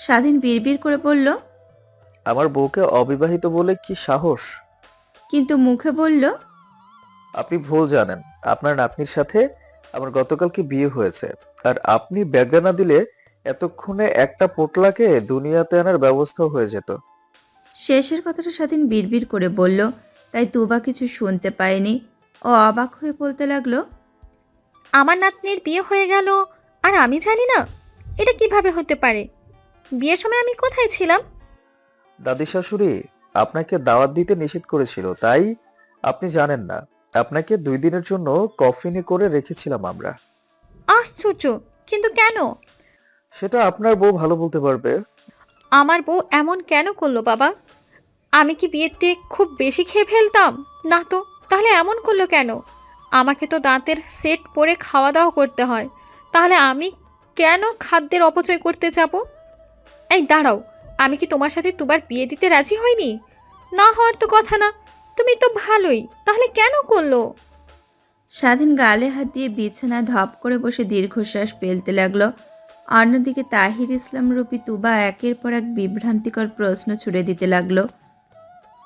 স্বাধীন বিড়বিড় করে বলল, আমার বউকে অবিবাহিত বলে কি সাহস? কিন্তু মুখে বলল, আপনি ভুল জানেন। আপনার নাতনির সাথে আমার গতকালকে বিয়ে হয়েছে। আর আপনি ব্যাগরা না দিলে এতক্ষণে একটা পোটলাকে দুনিয়াতে আনার ব্যবস্থাও হয়ে যেত। শেষের কথাটা স্বাধীন বিড়বিড় করে বলল, তাই তুবা কিছু শুনতে পায়নি। ও অবাক হয়ে বলতে লাগলো, আমার নাতনির বিয়ে হয়ে গেল আর আমি জানি না? এটা কিভাবে হতে পারে? বিয়ের সময় আমি কোথায় ছিলাম? দাদি শাশুড়ি আপনাকে দাওয়াত দিতে নিষেধ করেছিল, তাই আপনি জানেন না। আপনাকে 2 দিনের জন্য কফিনে করে রেখেছিলাম আমরা। আশ্চর্য! কিন্তু কেন? সেটা আপনার বউ ভালো বলতে পারবে। আমার বউ এমন কেন করলো বাবা? আমি কি বিয়েতে খুব বেশি খেয়ে ফেলতাম? না তো। তাহলে এমন করলো কেন? আমাকে তো দাঁতের সেট পরে খাওয়া দাওয়া করতে হয়। তাহলে আমি কেন খাদ্যের অপচয় করতে যাব? এই দাঁড়াও, আমি কি তোমার সাথে দুবার বিয়ে দিতে রাজি হইনি? না হওয়ার তো কথা না। তুমি তো ভালোই, তাহলে কেন করলো? স্বাধীন গালে হাত দিয়ে বিছানায় ধপ করে বসে দীর্ঘশ্বাস ফেলতে লাগলো। অন্যদিকে তাহির ইসলাম রূপী তুবা একের পর এক বিভ্রান্তিকর প্রশ্ন ছুড়ে দিতে লাগলো।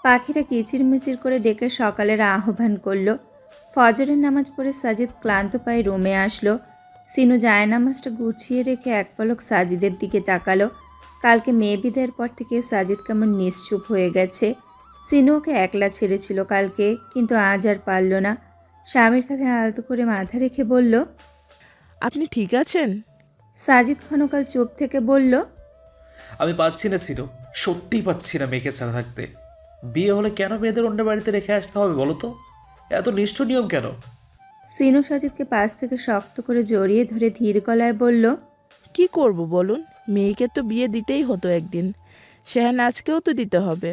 পাখিরা কিচিরমিচির করে ডেকে সকালের আহ্বান করলো। ফজরের নামাজ পড়ে সাজিদ ক্লান্ত পায়ে রুমে আসলো। সিনু জায়নামাজটা গুছিয়ে রেখে এক পলক সাজিদের দিকে তাকালো। কালকে মেয়ে বিদায়ের পর থেকে সাজিদ কেমন নিশ্চুপ হয়ে গেছে। সিনু ওকে একলা ছেড়েছিল কালকে, কিন্তু আজ আর পারল না। স্বামীর কাঁধে আলতো করে মাথা রেখে বলল, আপনি ঠিক আছেন? সাজিদ ক্ষণকাল চুপ থেকে বলল, আমি পাচ্ছি না সিনো, সত্যিই পাচ্ছি না মেয়েকে ছাড়া থাকতে। বিয়ে হলে কেন মেয়েদের অন্য বাড়িতে রেখে আসতে হবে বলো তো? এত নিষ্ঠুর নিয়ম কেন? সিনু সাজিদকে পাশ থেকে শক্ত করে জড়িয়ে ধরে ধীর গলায় বলল, কি করব বলুন? মেয়েকে তো বিয়ে দিতেই হতো একদিন। শেহনাজকেও তো দিতে হবে।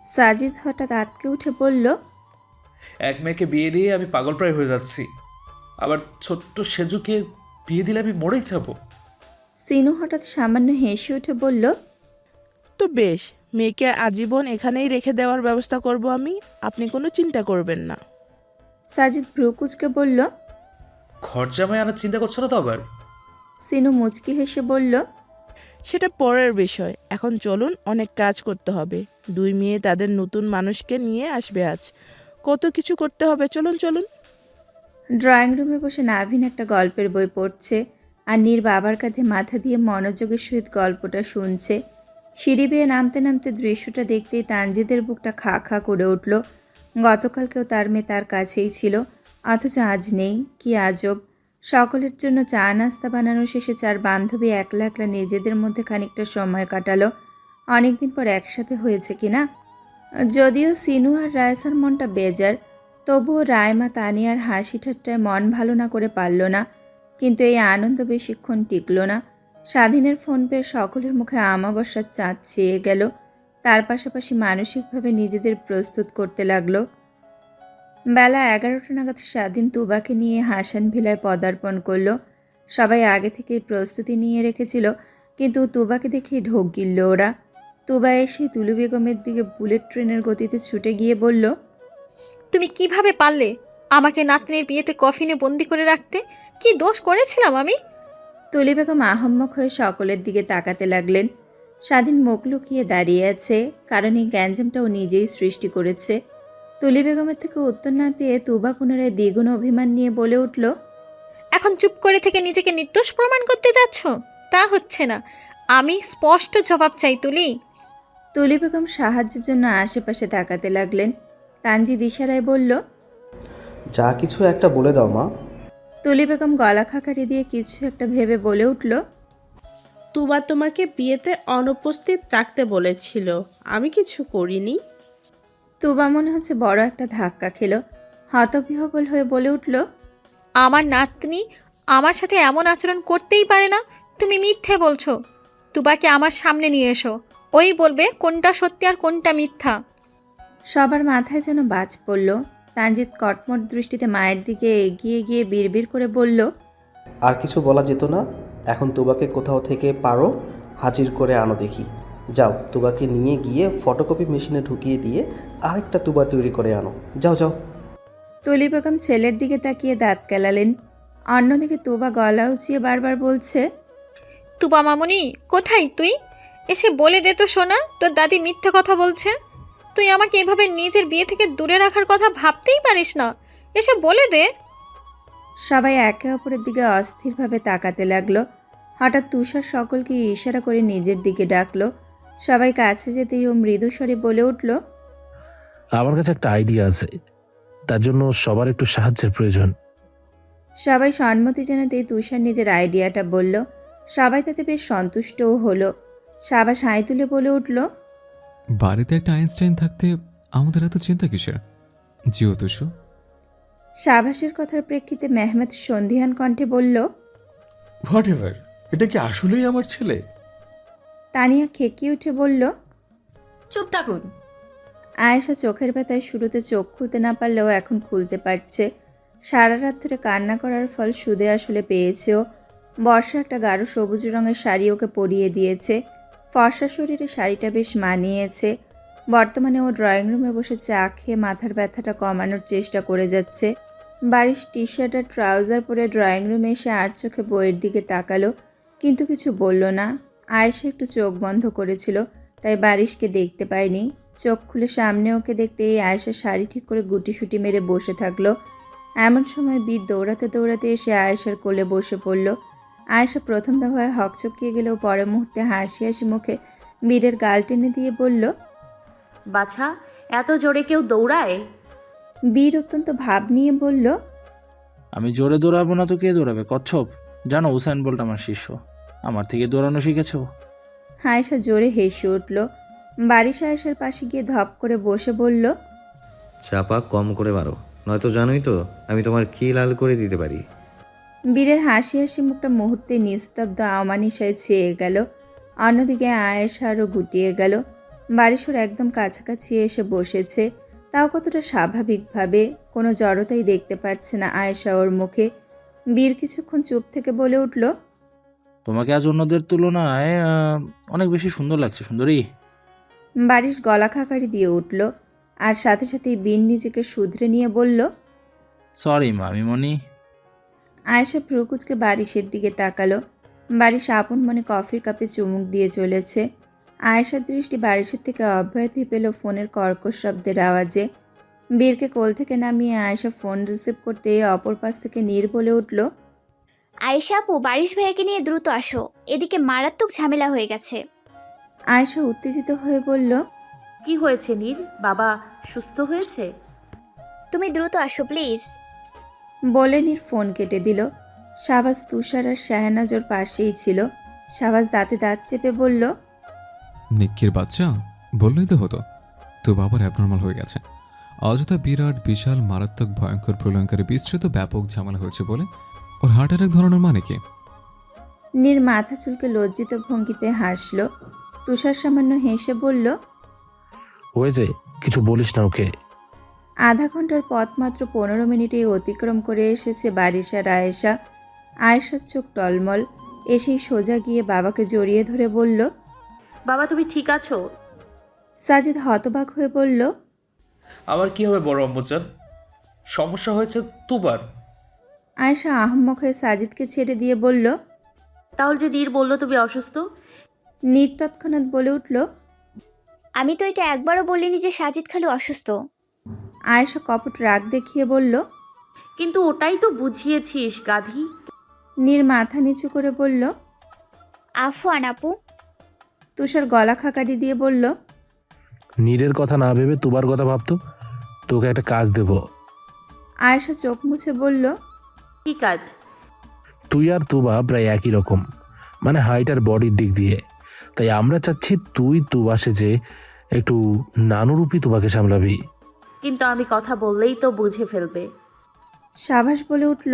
সাজিদ হঠাৎ আঁতকে উঠে বলল, এক মেয়েকে বিয়ে দিয়ে আমি পাগল প্রায় হয়ে যাচ্ছি, আবার ছোট্ট সেজুকে বিয়ে দিলে আমি মরেই যাবো। সিনু হঠাৎ সামান্য হেসে উঠে বলল, তো বেশ, মেয়েকে আজীবন এখানেই রেখে দেওয়ার ব্যবস্থা করব আমি। আপনি কোনো চিন্তা করবেন না। সাজিদ ভ্রুকুচকে বলল। ঘর জামাই আনার চিন্তা করছো না তো আবার? সিনু মুচকি হেসে বলল, সেটা পরের বিষয়। এখন চলুন, অনেক কাজ করতে হবে। দুই মেয়ে তাদের নতুন মানুষকে নিয়ে আসবে আজ। কত কিছু করতে হবে, চলুন চলুন। ড্রয়িং রুমে বসে নাভিন একটা গল্পের বই পড়ছে আর নীর বাবার কাঁধে মাথা দিয়ে মনোযোগের সহিত গল্পটা শুনছে। সিঁড়ি বেয়ে নামতে নামতে দৃশ্যটা দেখতেই তানজিদের বুকটা খা খা করে উঠল। গতকালকেও তার মেয়ে তার কাছেই ছিল, অথচ আজ নেই। কি আজব! সকলের জন্য চা নাস্তা বানানো শেষে চার বান্ধবী একলা একলা নিজেদের মধ্যে খানিকটা সময় কাটালো। অনেকদিন পর একসাথে হয়েছে কিনা। যদিও সিনু আর রায়সার মনটা বেজার, তবুও রায়মা তানিয়ার হাসি ঠাট্টায় মন ভালো না করে পারল না। কিন্তু এই আনন্দ বেশিক্ষণ টিকল না। স্বাধীনের ফোন পেয়ে সকলের মুখে আমাবস্যার চাঁদ ছেয়ে গেল। তার পাশাপাশি মানসিকভাবে নিজেদের প্রস্তুত করতে লাগলো। বেলা 11টা নাগাদ স্বাধীন তুবাকে নিয়ে হাসান ভিলায় পদার্পণ করলো। সবাই আগে থেকেই প্রস্তুতি নিয়ে রেখেছিল, কিন্তু তুবাকে দেখেই ঢোক গিলল ওরা। তুবা এসে তুলু বেগমের দিকে বুলেট ট্রেনের গতিতে ছুটে গিয়ে বলল, তুমি কিভাবে পারলে আমাকে নাতনির বিয়েতে কফিনে বন্দি করে রাখতে? কি দোষ করেছিলাম আমি? তুলি বেগম আহম্মক হয়ে সকলের দিকে তাকাতে লাগলেন। স্বাধীন মুখ লুকিয়ে দাঁড়িয়ে আছে, কারণ এই গ্যাঞ্জামটা ও নিজেই সৃষ্টি করেছে। তুলি বেগমের থেকে উত্তর না পেয়ে তুবা পুনরায় দ্বিগুণ অভিমান নিয়ে বলে উঠল, এখন চুপ করে থেকে নিজেকে নির্দোষ প্রমাণ করতে যাচ্ছ? তা হচ্ছে না। আমি স্পষ্ট জবাব চাই তুলি। তুলি বেগম সাহায্যের জন্য আশেপাশে তাকাতে লাগলেন। তানজিদ ইশারায় বলল, যা কিছু একটা বলে দাও মা। তুলি বেগম গলা খাকারি দিয়ে কিছু একটা ভেবে বলে উঠল, তুবা তোমাকে বিয়েতে অনুপস্থিত রাখতে বলেছিল, আমি কিছু করিনি। তুবা মনে হচ্ছে বড় একটা ধাক্কা খেলো। হতবিহ্বল হয়ে বলে উঠল, আমার নাতনি আমার সাথে এমন আচরণ করতেই পারে না। তুমি মিথ্যে বলছো। তুবাকে আমার সামনে নিয়ে এসো, ওই বলবে কোনটা সত্যি আর কোনটা মিথ্যা। সবার মাথায় যেন বাজ পড়ল। তানজিদ কটমট দৃষ্টিতে মায়ের দিকে এগিয়ে গিয়ে বিড়বিড় করে বলল, আর কিছু বলা যেত না? এখন তুবাকে কোথাও থেকে পারো হাজির করে আনো দেখি। যাও, তুবাকে নিয়ে গিয়ে ফটোকপি মেশিনে ঢুকিয়ে দিয়ে আরেকটা তুবা তৈরি করে আনো। যাও যাও। তুলি বেগম ছেলের দিকে তাকিয়ে দাঁত কেলালেন। অন্যদিকে তুবা গলা উঁচিয়ে বারবার বলছে, তুবা মামুনি, কোথায় তুই? এসে বলে দে তো সোনা, তোর দাদি মিথ্যে কথা বলছে। তুই আমাকে এভাবে নিজের বিয়ে থেকে দূরে রাখার কথা ভাবতেই পারিস না। এসে বলে দে। সবাই একে অপরের দিকে অস্থিরভাবে তাকাতে লাগলো। হঠাৎ তুষার সকলকে ইশারা করে নিজের দিকে ডাকলো। সবাই কাছে যেতেই ও মৃদু স্বরে বলে উঠল, আমার কাছে একটা আইডিয়া আছে, তার জন্য সবার একটু সাহায্যের প্রয়োজন। সবাই সম্মতি জানাতেই তুষার নিজের আইডিয়াটা বলল। সবাই তাতে বেশ সন্তুষ্টও হলো। সাবাস হাই তুলে বলে উঠল, বাড়িতে একটা আইনস্টাইন থাকতে আমাদের এত চিন্তা কিসের? জিও তুষু। সাবাসের কথার প্রেক্ষিতে মেহমেদ সন্ধিহান কণ্ঠে বলল, হোয়াট এভার, এটা কি আসলেই আমার ছেলে? তানিয়া খেকিয়ে উঠে বলল, চুপ থাকুন। আয়েশা চোখের ব্যথায় শুরুতে চোখ খুলতে না পারলেও এখন খুলতে পারছে। সারা রাত ধরে কান্না করার ফল সুদে আসলে পেয়েছেও। বর্ষা একটা গাঢ় সবুজ রঙের শাড়ি ওকে পরিয়ে দিয়েছে। ফর্সা শরীরে শাড়িটা বেশ মানিয়েছে। বর্তমানে ও ড্রয়িং রুমে বসে চা খেয়ে মাথার ব্যথাটা কমানোর চেষ্টা করে যাচ্ছে। বারিশ টি শার্ট আর ট্রাউজার পরে ড্রয়িং রুমে এসে আর চোখে বইয়ের দিকে তাকালো, কিন্তু কিছু বলল না। আয়েশা একটু চোখ বন্ধ করেছিল, তাই বারিশকে দেখতে পায়নি। চোখ খুলে সামনে ওকে দেখতে এই আয়েশা শাড়ি ঠিক করে গুটিসুটি মেরে বসে থাকলো। এমন সময় বীর দৌড়াতে দৌড়াতে এসে আয়েশার কোলে বসে পড়ল। আয়েশা প্রথম দফায় হকচকিয়ে গেলেও পরের মুহূর্তে হাসি হাসি মুখে বীরের গাল টেনে দিয়ে বলল, বাছা, এত জোরে কেউ দৌড়ায়? বীর অত্যন্ত ভাব নিয়ে বলল, আমি জোরে দৌড়াবো না তো কে দৌড়াবে? কচ্ছপ। জানো উসাইন বোল্ট আমার শিষ্য, আমার থেকে দৌড়ানো শিখেছ। আয়েশা জোরে হেসে উঠল। বারিশ আয়েশার পাশে গিয়ে ধপ করে বসে বলল, চাপা কম করে মারো, নয়তো জানোই তো আমি তোমার কি লাল করে দিতে পারি। বীরের হাসি হাসি মুখটা মুহূর্তে নিস্তব্ধ অমানিসায় ছেয়ে গেল। অন্যদিকে আয়েশা আরও গুটিয়ে গেল। বারিশোর একদম কাছাকাছি এসে বসেছে, তাও কতটা স্বাভাবিকভাবে। কোনো জড়তাই দেখতে পারছে না আয়েশা ওর মুখে। বীর কিছুক্ষণ চুপ থেকে বলে উঠল, তোমাকে আজ অন্যদের তুলনায় অনেক বেশি সুন্দর লাগছে সুন্দরী। বারিশ গলা খাকারি দিয়ে উঠল, আর সাথে সাথেই বীর নিজেকে শুধরে নিয়ে বলল, সরি মামিমণি। আয়েশা ভ্রুকুচকে বারিশের দিকে তাকালো। বারিশ আপন মনে কফির কাপে চুমুক দিয়ে চলেছে। আয়েশার দৃষ্টি বারিশের থেকে অব্যাহতি পেল ফোনের কর্কশ শব্দের আওয়াজে। বীরকে কোল থেকে নামিয়ে আয়েশা ফোন রিসিভ করতে অপর পাশ থেকে নীর বলে উঠল, আয়েশা আপু, বারিশ ভাইয়াকে নিয়ে দ্রুত আসো, এদিকে মারাত্মক ঝামেলা হয়ে গেছে। আয়েশা উত্তেজিত হয়ে বলল, কি হয়েছে নীর? বাবা সুস্থ হয়েছে? তুমি দ্রুত আসো প্লিজ। বলে নীর ফোন কেটে দিল। শাহবাজ, তুষার আর শাহনাজ ওর পাশেই ছিল। শাহবাজ দাঁতে দাঁত চেপে বলল, নিক্কির বাচ্চা, বললেই তো হতো। তো বাবার অ্যাবনর্মাল হয়ে গেছে। অযথা বিরাট বিশাল মারাত্মক ভয়ঙ্কর প্রলয়ঙ্কারী বিস্তৃত ব্যাপক ঝামেলা হয়েছে বলে ওর হার্ট অ্যাটাক ধরনের মানে কি? নীর মাথা চুলকে লজ্জিত ভঙ্গিতে হাসল। তুষার সামান্য হেসে বলল, হয়েছে, কিছু বলিস না ওকে। আধা ঘন্টার পথ মাত্র 15 মিনিটেই অতিক্রম করে এসেছে বারিশ আর আয়েশা। আয়েশার চোখ টলমল। এসেই সোজা গিয়ে বাবাকে জড়িয়ে ধরে বলল, বাবা তুমি ঠিক আছো? সাজিদ হতবাক হয়ে বলল, আবার কি হবে বড় আম্মুজান? সমস্যা হয়েছে তুবার? আয়েশা আহম্মক হয়ে সাজিদকে ছেড়ে দিয়ে বলল, তাহলে যে নীর বললো তুমি অসুস্থ? নীর তৎক্ষণাৎ বলে উঠল, আমি তো এটা একবারও বলিনি যে সাজিদ খালু অসুস্থ। আয়েশা কপট রাগ দেখিয়ে বলল, কিন্তু ওটাই তো বুঝিয়েছিস গাধি। নীর মাথা নিচু করে বলল, আফওয়ান আপু। তুষার গলা খাকারি দিয়ে বলল, নীরের কথা না ভেবে তুবার কথা ভাবতো। তোকে একটা কাজ দেব। আয়েশা চোখ মুছে বলল, কি কাজ? তুই আর তুবা প্রায় একই রকম, মানে হাইট আর বডির দিক দিয়ে। তাই আমরা চাচ্ছি তুই তুবা সেজে একটু নানুরূপী তুবাকে সামলাবি। কিন্তু আমি কথা বললেই তো বুঝে ফেলবে। সাবাস বলে উঠল,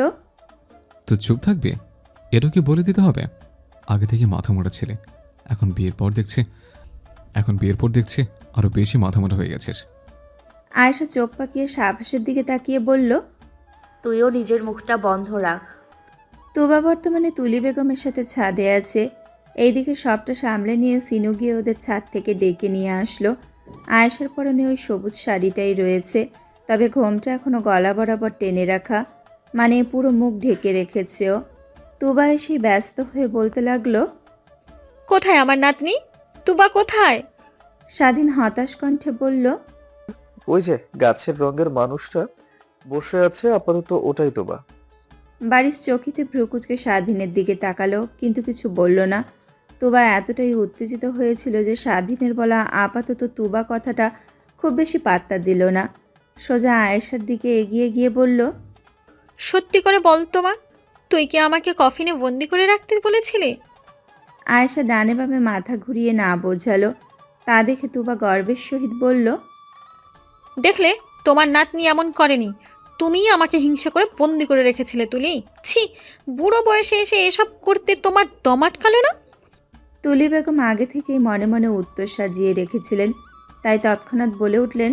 তো চুপ থাকবে? এটাও কি বলে দিতে হবে? আগে থেকে মাথা মোটা ছেলে, এখন বিয়ের পর দেখছে আরো বেশি মাথা মোটা হয়ে গেছিস। আয়েশা চোখ পাকিয়ে সাবাসের দিকে তাকিয়ে বলল, তুইও নিজের মুখটা বন্ধ রাখ। তুবা বর্তমানে তুলি বেগমের সাথে ছাদে আছে। এইদিকে সবটা সামলে নিয়ে সিনু গিয়ে ওদের ছাদ থেকে ডেকে নিয়ে আসলো। আয়েশার পরনে ওই সবুজ শাড়িটাই রয়েছে, তবে ঘোমটা এখনো গলা বরাবর টেনে রাখা, মানে পুরো মুখ ঢেকে রেখেছে ও। তুবা এসে ব্যস্ত হয়ে বলতে লাগলো, কোথায় আমার নাতনি? তুবা কোথায়? স্বাধীন হতাশ কণ্ঠে বলল, ওই যে গাছের রঙের মানুষটা বসে আছে, আপাতত ওটাই তোবা। বারিশ চকিতে ভ্রুকুচকে স্বাধীনের দিকে তাকালো, কিন্তু কিছু বলল না। তুবা এতটাই উত্তেজিত হয়েছিল যে স্বাধীনের বলা আপাতত তুবা কথাটা খুব বেশি পাত্তা দিল না। সোজা আয়েশার দিকে এগিয়ে গিয়ে বলল, সত্যি করে বল তোমা, তুই কি আমাকে কফিনে বন্দি করে রাখতে বলেছিলি? আয়েশা ডানে বামে মাথা ঘুরিয়ে না বোঝালো। তা দেখে তুবা গর্বের সহিত বলল, দেখলে, তোমার নাতনি এমন করেনি। তুমিই আমাকে হিংসা করে বন্দি করে রেখেছিলে তুলি। ছি, বুড়ো বয়সে এসে এসব করতে তোমার দম আটকালো না? তুলি বেগম আগে থেকেই মনে মনে উত্তর সাজিয়ে রেখেছিলেন, তাই তৎক্ষণাৎ বলে উঠলেন,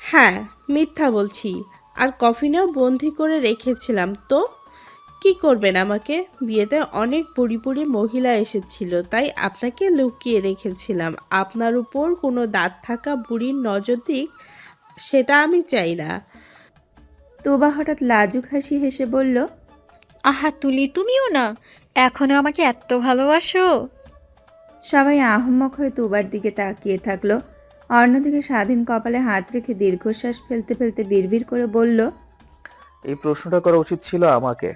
হ্যাঁ, মিথ্যা বলছি। আর কফিনেও বন্দি করে রেখেছিলাম তো। কি করবেন আমাকে? বিয়েতে অনেক বুড়ি বুড়ি মহিলা এসেছিল, তাই আপনাকে লুকিয়ে রেখেছিলাম। আপনার উপর কোনো দাঁত থাকা বুড়ির নজর দিক, সেটা আমি চাই না। তুবা হঠাৎ লাজুক হাসি হেসে বলল, আহা তুলি, তুমিও না এখনো আমাকে এত ভালোবাসো? সবাই আহম্মক হয়ে তুবার দিকে তাকিয়ে থাকলো। অন্যদিকে স্বাধীন কপালে হাত রেখে দীর্ঘশ্বাস ফেলতে ফেলতে বিড়বিড় করে বলল, এই প্রশ্নটা করা উচিত ছিল আমাকে।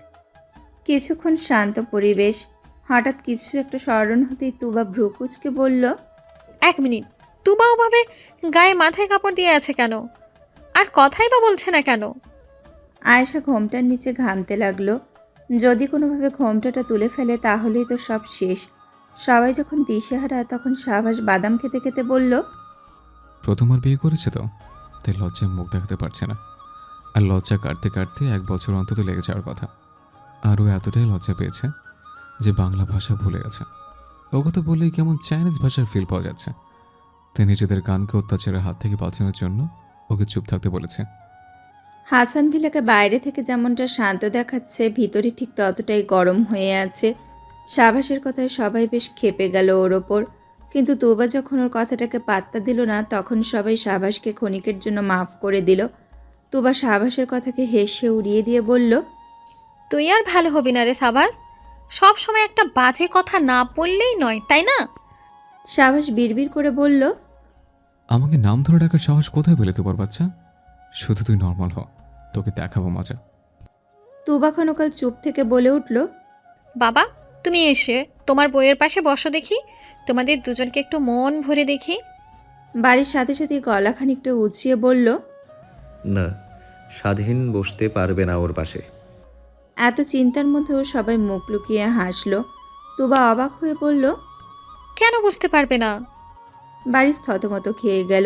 কিছুক্ষণ শান্ত পরিবেশ। হঠাৎ কিছু একটা স্মরণ হতেই তুবা ভ্রুকুচকে বলল, 1 মিনিট, তুবা ওভাবে গায়ে মাথায় কাপড় দিয়ে আছে কেন? আর কথাই বা বলছে না কেন? আয়েশা ঘোমটার নিচে ঘামতে লাগলো। যদি কোনোভাবে ঘোমটাটা তুলে ফেলে তাহলেই তো সব শেষ। সবাই যখন দিশেহারা, তখন সাবাস বাদাম খেতে খেতে বলল, প্রথমবার বিয়ে করেছে তো, তাই লজ্জায় মুখ দেখাতে পারছে না। আর লজ্জা কাটতে কাটতে 1 বছর অন্তত লেগে যাওয়ার কথা। আরও এতটাই লজ্জা পেয়েছে যে বাংলা ভাষা ভুলে গেছে। ও কথা বললেই কেমন চাইনিজ ভাষার ফিল পাওয়া যাচ্ছে। তাই নিজেদের কানকে অত্যাচারের হাত থেকে বাঁচানোর জন্য ওকে চুপ থাকতে বলেছে। হাসান ভিলাকে বাইরে থেকে যেমনটা শান্ত দেখাচ্ছে, ভিতরে ঠিক ততটাই গরম হয়ে আছে। সাবাসের কথায় সবাই বেশ ক্ষেপে গেল ওর ওপর, কিন্তু তুবা যখন ওর কথাটাকে পাত্তা দিল না, তখন সবাই সাবাসকে ক্ষণিকের জন্য মাফ করে দিল। তুবা সাবাসের কথাকে হেসে উড়িয়ে দিয়ে বলল, তুই আর ভালো হবি না রে সাবাস। সব সময় একটা বাজে কথা না বললেই নয়, তাই না? সাবাস বিড়বিড় করে বলল, আমাকে নাম ধরে ডাকার সাহস কোথায় পেলে তোমার বাচ্চা? শুধু তুই নর্মাল হ, তোকে দেখাবো মজা। তুবা ক্ষণকাল চুপ থেকে বলে উঠল, বাবা, তুমি এসে তোমার বইয়ের পাশে বসো দেখি, তোমাদের দুজনকে একটু মন ভরে দেখি। বাড়ির সাথে সাথে গলা খানিকটা উঁচিয়ে বলল, না, স্বাধীন বসতে পারবে না ওর পাশে। এত চিন্তার মধ্যেও সবাই মুখ লুকিয়ে হাসলো। তুবা অবাক হয়ে বলল, কেন বুঝতে পারবে না? বাড়ির থতমত খেয়ে গেল।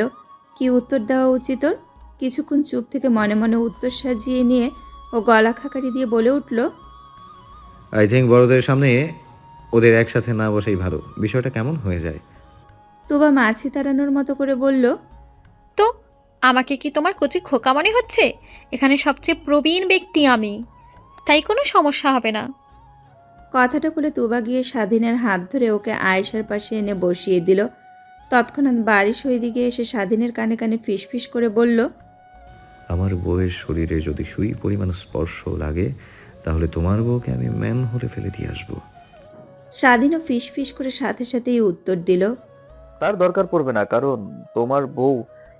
কি উত্তর দেওয়া উচিত ওর? কিছুক্ষণ চুপ থেকে মনে মনে উত্তর সাজিয়ে নিয়ে ও গলা খাকারি দিয়ে বলে উঠল, আই থিঙ্ক বড়দের সামনে ওদের একসাথে না বসেই ভালো। বিষয়টা কেমন হয়ে যায়? তুবা মাছি তাড়ানোর মতো করে বলল, তো আমাকে কি তোমার কচি খোকা মনে হচ্ছে? এখানে সবচেয়ে প্রবীণ ব্যক্তি আমি, তাই কোনো সমস্যা হবে না। কথাটা বলে তুবা গিয়ে স্বাধীনের হাত ধরে ওকে আয়েশার পাশে এনে বসিয়ে দিল। তৎক্ষণাৎ বারিশ ওই দিকে এসে স্বাধীনের কানে কানে ফিসফিস করে বলল, আমার বউয়ের শরীরে যদি সুই পরিমাণ স্পর্শ লাগে, তাহলে তোমার বউকে আমি ম্যান হলে ফেলে দিয়ে আসবো। স্বাধীনও ফিসফিস করে সাথে সাথেই উত্তর দিল, তার দরকার পড়বে না, কারণ তোমার বউ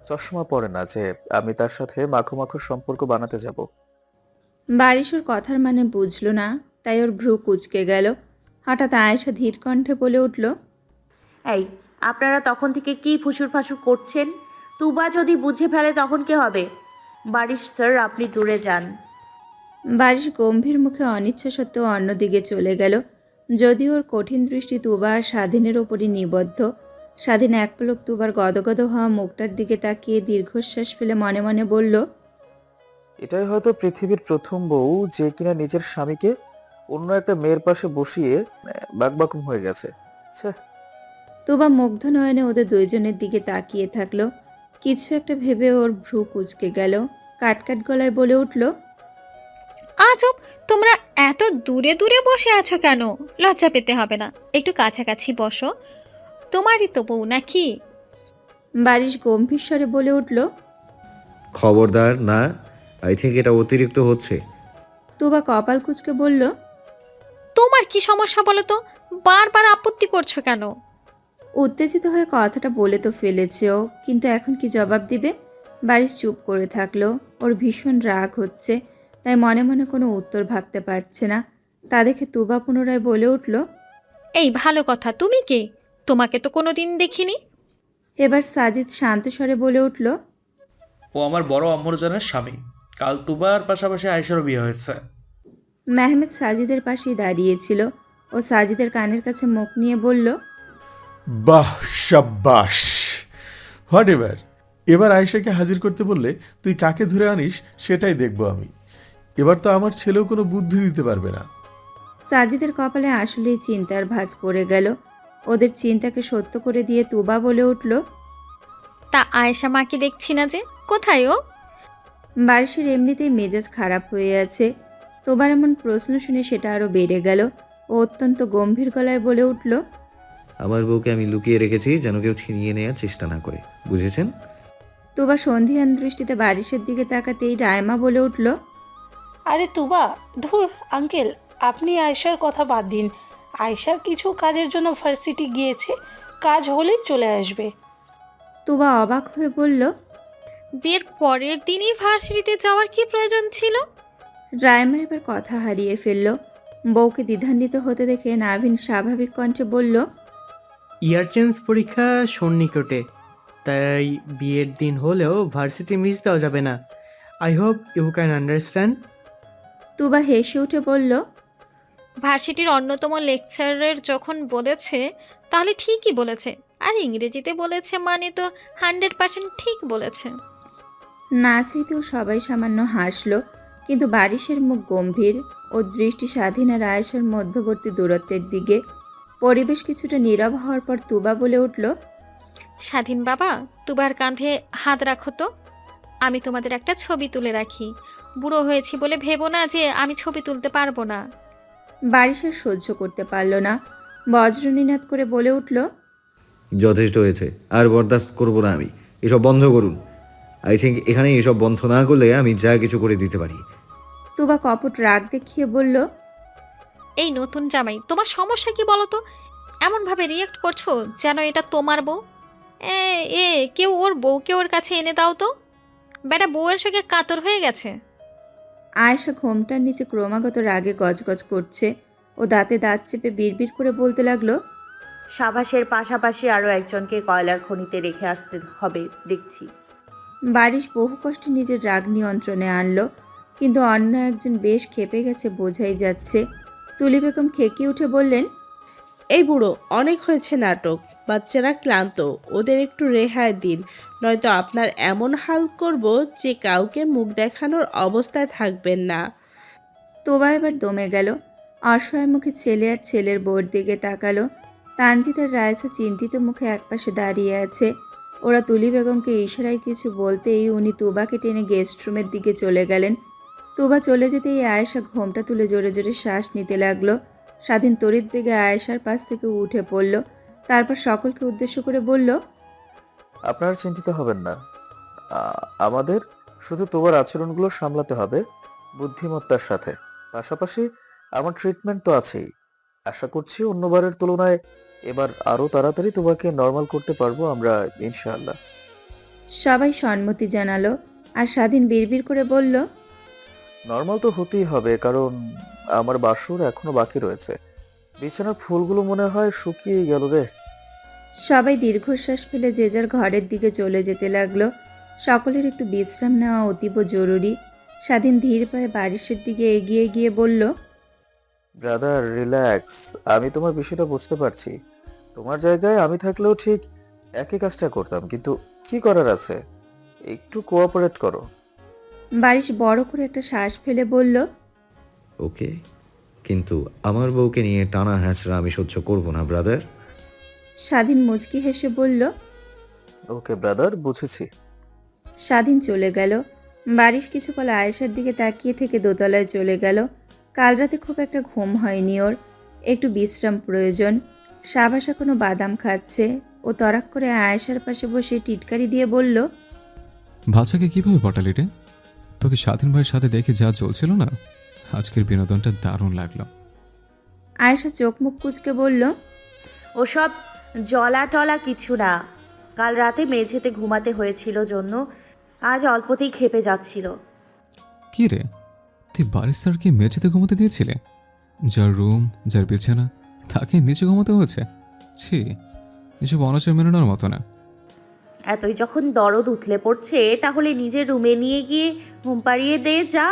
চশমা পরে না যে আমি তার সাথে মাখো মাখো সম্পর্ক বানাতে যাব। বারিশ ওর কথার মানে বুঝল না, তাই ওর ভ্রু কুঁচকে গেল। হঠাৎ আয়েশা ধীর কণ্ঠে বলে উঠল, এই, আপনারা তখন থেকে কি ফুসুর ফাসুর করছেন? তুবা যদি বুঝে ফেলে তখন কি হবে? বারিশ স্যার, আপনি দূরে যান। বারিশ গম্ভীর মুখে অনিচ্ছা সত্ত্বেও অন্যদিকে চলে গেল। যদিও ওর কঠিন দৃষ্টি তুবা আর স্বাধীনের ওপরই নিবদ্ধ। স্বাধীন এক পলক তুবার গদগদ হওয়া মুখটার দিকে তাকিয়ে দীর্ঘশ্বাস ফেলে মনে মনে বলল, এটাই হয়তো পৃথিবীর প্রথম বউ যে কিনা নিজের স্বামীকে অন্য একটা মেয়ের পাশে বসিয়ে বাকবাকুম হয়ে গেছে। ছে। তুবা মুগ্ধ নয়নে ওদের দুইজনের দিকে তাকিয়ে থাকলো। কিছু একটা ভেবে ওর ভ্রু কুঁচকে গেল। কাটকাট গলায় বলে উঠল, আজব, তোমরা এত দূরে দূরে বসে আছো কেন? লজ্জা পেতে হবে না, একটু কাছাকাছি বসো। তোমারই তো বউ নাকি? বারিশ গম্ভীর স্বরে বলে উঠল। খবরদার না, আই থিঙ্ক এটা অতিরিক্ত হচ্ছে। তুবা কপাল কুঁচকে বলল, তোমার কি সমস্যা বলো তো? বারবার আপত্তি করছো কেন? উত্তেজিত হয়ে কথাটা বলে তো ফেলেছে ও, কিন্তু এখন কি জবাব দিবে? বারিশ চুপ করে থাকলো। ওর ভীষণ রাগ হচ্ছে, তাই মনে মনে কোনো উত্তর ভাবতে পারছে না। তা দেখে তুবা পুনরায় বলে উঠল। এই ভালো কথা, তুমি কে? তোমাকে তো কোনোদিন দেখিনি। এবার সাজিদ শান্ত স্বরে বলে উঠল। ও আমার বড় আম্মুরজানের স্বামী। কাল তুবার পাশাপাশি আয়েশারও বিয়ে হয়েছে। মেহমেদ সাজিদের পাশেই দাঁড়িয়েছিল। ও সাজিদের কানের কাছে মুখ নিয়ে বলল। বাহ, সাব্বাস, হোয়াট এভার। এবার আয়েশাকে হাজির করতে বললে তুই কাকে ধরে আনিস সেটাই দেখব আমি। এবার তো আমার ছেলেও কোনো বুদ্ধি দিতে পারবে না। সাজিদের কপালে আসলেই চিন্তার ভাঁজ পড়ে গেল। ওদের চিন্তাকে সত্য করে দিয়ে তুবা বলে উঠল। তা আয়েশা মাকে দেখছি না যে, কোথায় ও? বারিশের এমনিতেই মেজাজ খারাপ হয়ে আছে। তোবার এমন প্রশ্ন শুনে সেটা আরো বেড়ে গেল। ও অত্যন্ত গম্ভীর গলায় বলে উঠল। আমার বউকে আমি লুকিয়ে রেখেছি যেন কেউ ছিনিয়ে নেওয়ার চেষ্টা না করে, বুঝেছেন? তুবা সন্ধিহান দৃষ্টিতে বারিশের দিকে তাকাতেই রায়মা বলে উঠল। আরে তুবা, ধুর আঙ্কেল, আপনি আয়েশার কথা বাদ দিন। আয়েশা কিছু কাজের জন্য ভার্সিটি গিয়েছে, কাজ হলেই চলে আসবে। তুবা অবাক হয়ে বলল। বিয়ের পরের দিনই ভার্সিটিতে যাওয়ার কি প্রয়োজন ছিল? রায়মা এবার কথা হারিয়ে ফেলল। বউকে দ্বিধান্বিত হতে দেখে নাভিন স্বাভাবিক কণ্ঠে বলল। ইয়ার চেঞ্জ পরীক্ষা সন্নিকটে, তাই বিয়ের দিন হলেও ভার্সিটি মিস দেওয়া যাবে না। I hope you can understand. Tuba হেসে উঠে বলল। ভার্সিটির অন্যতম লেকচারের যখন বলেছে তাহলে ঠিকই বলেছে, আর ইংরেজিতে বলেছে মানে তো 100% ঠিক বলেছে। না চাইতেও সবাই সামান্য হাসল, কিন্তু বারিশের মুখ গম্ভীর। ও দৃষ্টি স্বাধীন আর আয়েশার মধ্যবর্তী দূরত্বের দিকে। পরিবেশ কিছুটা নীরব হওয়ার পর তুবা বলে উঠল। স্বাধীন বাবা, তুবার কাঁধে হাত রাখো তো। আমি তোমাদের একটা ছবি তুলে রাখি। বুড়ো হয়েছি বলে ভেবো না যে আমি ছবি তুলতে পারবো না। বারিশের সহ্য করতে পারল না, বজ্রনীনাদ করে বলে উঠল। যথেষ্ট হয়েছে, আর বরদাস্ত করবো না আমি। এসব বন্ধ করুন। আই থিঙ্ক এখানে এসব বন্ধ না করলে আমি যা কিছু করে দিতে পারি। তুবা কপট রাগ দেখিয়ে বলল। এই নতুন জামাই, তোমার সমস্যা কি বলো তো? এমনভাবে রিয়েক্ট করছো যেন এটা তোমার বউ। এ এ কেউ ওর বউকে ওর কাছে এনে দাও তো। বেটা বউয়ের সঙ্গে কাতর হয়ে গেছে। আয়েশা ঘোমটার নিচে ক্রমাগত রাগে গজগজ করছে। ও দাঁতে দাঁত চেপে বিড়বিড় করে বলতে লাগলো। সাবাসের পাশাপাশি আরও একজনকে কয়লার খনিতে রেখে আসতে হবে দেখছি। বারিশ বহু কষ্টে নিজের রাগ নিয়ন্ত্রণে আনলো, কিন্তু অন্য একজন বেশ ক্ষেপে গেছে বোঝাই যাচ্ছে। তুলি বেগম খেকে উঠে বললেন। এই বুড়ো, অনেক হয়েছে নাটক। বাচ্চারা ক্লান্ত, ওদের একটু রেহাই দিন, নয়তো আপনার এমন হাল করব যে কাউকে মুখ দেখানোর অবস্থায় থাকবেন না। তোবা এবার দমে গেল। অসহায় মুখে ছেলে আর ছেলের বউর দিকে তাকালো। তানজিদ আর রায়সা চিন্তিত মুখে একপাশে দাঁড়িয়ে আছে। ওরা তুলি বেগমকে ইশারায় কিছু বলতেই উনি তুবাকে টেনে গেস্ট রুমের দিকে চলে গেলেন। তুবা চলে যেতেই আয়েশা ঘোমটা তুলে জোরে জোরে শ্বাস নিতে লাগলো। স্বাধীন তড়িৎ বেগে আয়েশার পাশ থেকে উঠে পড়ল। তারপর সকলকে উদ্দেশ্য করে বলল। আপনারা চিন্তিত হবেন না। আমাদের শুধু তোমার আচরণগুলো সামলাতে হবে বুদ্ধিমত্তার সাথে। পাশাপাশি আমার ট্রিটমেন্ট তো আছেই। আশা করছি অন্যবারের তুলনায় এবার আরো তাড়াতাড়ি তোমাকে নর্মাল করতে পারবো আমরা, ইনশাআল্লাহ। সবাই সম্মতি জানালো, আর স্বাধীন বিড়বিড় করে বলল। নর্মাল তো হতেই হবে, কারণ আমার বাসর এখনো বাকি রয়েছে। বিছানার ফুলগুলো মনে হয় শুকিয়ে গেল রে। সবাই দীর্ঘশ্বাস ফেলে যে যার ঘরের দিকে চলে যেতে লাগলো। সকলের একটু বিশ্রাম নেওয়া অতীব জরুরি। স্বাধীন ধীর পায়ে বারিশের দিকে এগিয়ে গিয়ে বলল। Brother, relax. আমি তোমার বিষয়টা বুঝতে পারছি। তোমার জায়গায় আমি থাকলেও ঠিক একই কাজটা করতাম, কিন্তু কি করার আছে, একটু কোঅপারেট করো। বারিশ বড় করে একটা শ্বাস ফেলে বলল। ওকে, কিন্তু আমার বউকে নিয়ে টানা হ্যাঁচড়া আমি সহ্য করব না ব্রাদার। স্বাধীন মুচকি হেসে বলল। ওকে ব্রাদার, বুঝেছি। স্বাধীন চলে গেল। বারিশ কিছুকাল আয়েশার দিকে তাকিয়ে থেকে দোতলায় চলে গেল। কাল রাতে খুব একটা ঘুম হয়নি ওর, একটু বিশ্রাম প্রয়োজন। সাবাসা কোনো বাদাম খাচ্ছে। ও তরাক করে আয়েশার পাশে বসে টিটকারি দিয়ে বলল। বাচ্চাকে কিভাবে পটালি রে? তোকে স্বাধীন ভাইয়ের সাথে দেখে যা চলছিল না, আজকের বিনোদনটা দারুণ লাগলো। আয়েশা চোখ মুখ কুঁচকে বলল, ওসব জলা টলা কিছু না। কাল রাতে মেঝেতে ঘুমাতে হয়েছিল জন্য আজ অল্পতেই খেপে যাচ্ছিল। কি রে, তুই বাড়ির স্যারকে মেঝেতে ঘুমাতে দিয়েছিলে? যার রুম, যার বিছানা, তাকে নিচে ঘুমাতে হয়েছে? ছি, এসব অনাচার মেনে নেওয়ার মতো না। এতই যখন দরদ উথলে পড়ছে তাহলে নিজের রুমে নিয়ে গিয়ে ঘুম পাড়িয়ে দে যা।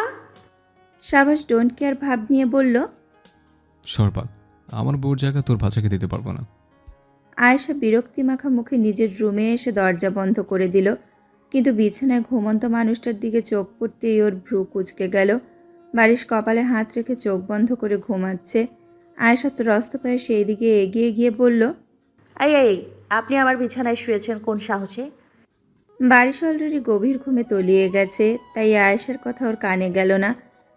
সাবাস ডোন্ট কেয়ার ভাব নিয়ে বলল। সরপাল, আমার বউর জায়গা তোর বাচ্চাকে দিতে পারবো না। আয়েশা বিরক্তি মাখা মুখে নিজের রুমে এসে দরজা বন্ধ করে দিল, কিন্তু বিছানায় ঘুমন্ত মানুষটার দিকে চোখ পড়তেই ওর ভ্রু কুঁচকে গেল। বারিশ কপালে হাত রেখে চোখ বন্ধ করে ঘুমাচ্ছে। আয়েশা ত্রস্ত পায়ে সেই দিকে এগিয়ে গিয়ে বলল, এই আপনি আমার বিছানায় শুয়েছেন কোন সাহসে? বারিশ অলরেডি গভীর ঘুমে তলিয়ে গেছে, তাই আয়েশার কথা ওর কানে গেল না।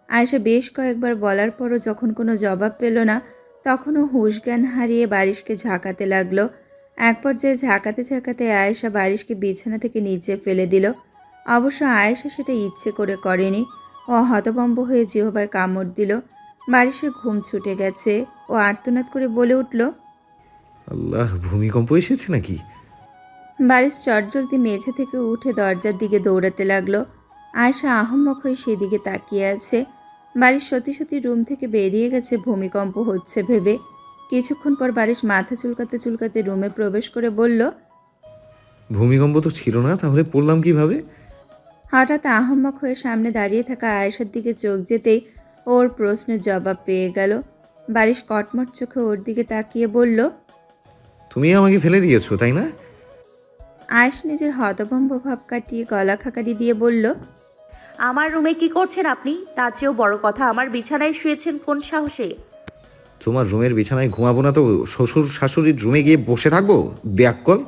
আয়েশা বেশ কয়েকবার বলার পরও যখন কোনো জবাব পেল না, তখনও হুঁশ জ্ঞান হারিয়ে বারিশকে ঝাঁকাতে লাগলো। এক পর্যায়ে ঝাঁকাতে ঝাঁকাতে আয়েশা বারিশকে বিছানা থেকে নিচে ফেলে দিল। অবশ্য আয়েশা সেটা ইচ্ছে করে করেনি। ও হতভম্ব হয়ে জিহ্বায় কামড় দিল। বারিশের ঘুম ছুটে গেছে। ও আর্তনাদ করে বলে উঠল, আল্লাহ, ভূমিকম্প এসেছে নাকি? বারিশ চটজলদি মেঝে থেকে উঠে দরজার দিকে দৌড়াতে লাগলো। আয়েশা আহম্মক হয়ে সেদিকে তাকিয়ে আছে। বারিশ সত্যি সত্যি রুম থেকে বেরিয়ে গেছে ভূমিকম্প হচ্ছে ভেবে। কিছুক্ষণ পর বারিশ মাথা চুলকাতে চুলকাতে রুমে প্রবেশ করে বলল, ভূমিকম্প তো ছিল না, তাহলে পড়লাম কিভাবে? হঠাৎ আহম্মক হয়ে সামনে দাঁড়িয়ে থাকা আয়েশার দিকে চোখ যেতেই ওর প্রশ্নের জবাব পেয়ে গেল। বারিশ কটমট চোখে ওর দিকে তাকিয়ে বলল, তুমি আমাকে ফেলে দিয়েছো, তাই না? আয়েশা নিজের হতভম্ব ভাব কাটিয়ে গলা খাকারি দিয়ে বলল, আমার রুমে কি করছেন আপনি? তার চেয়েও বড় কথা, আমার বিছানায় শুয়েছেন কোন সাহসে? তোমার রুমের বিছানায় ঘুমাবো না তো শ্বশুর শাশুড়ির রুমে গিয়ে বসে থাকবো? ব্যাককল!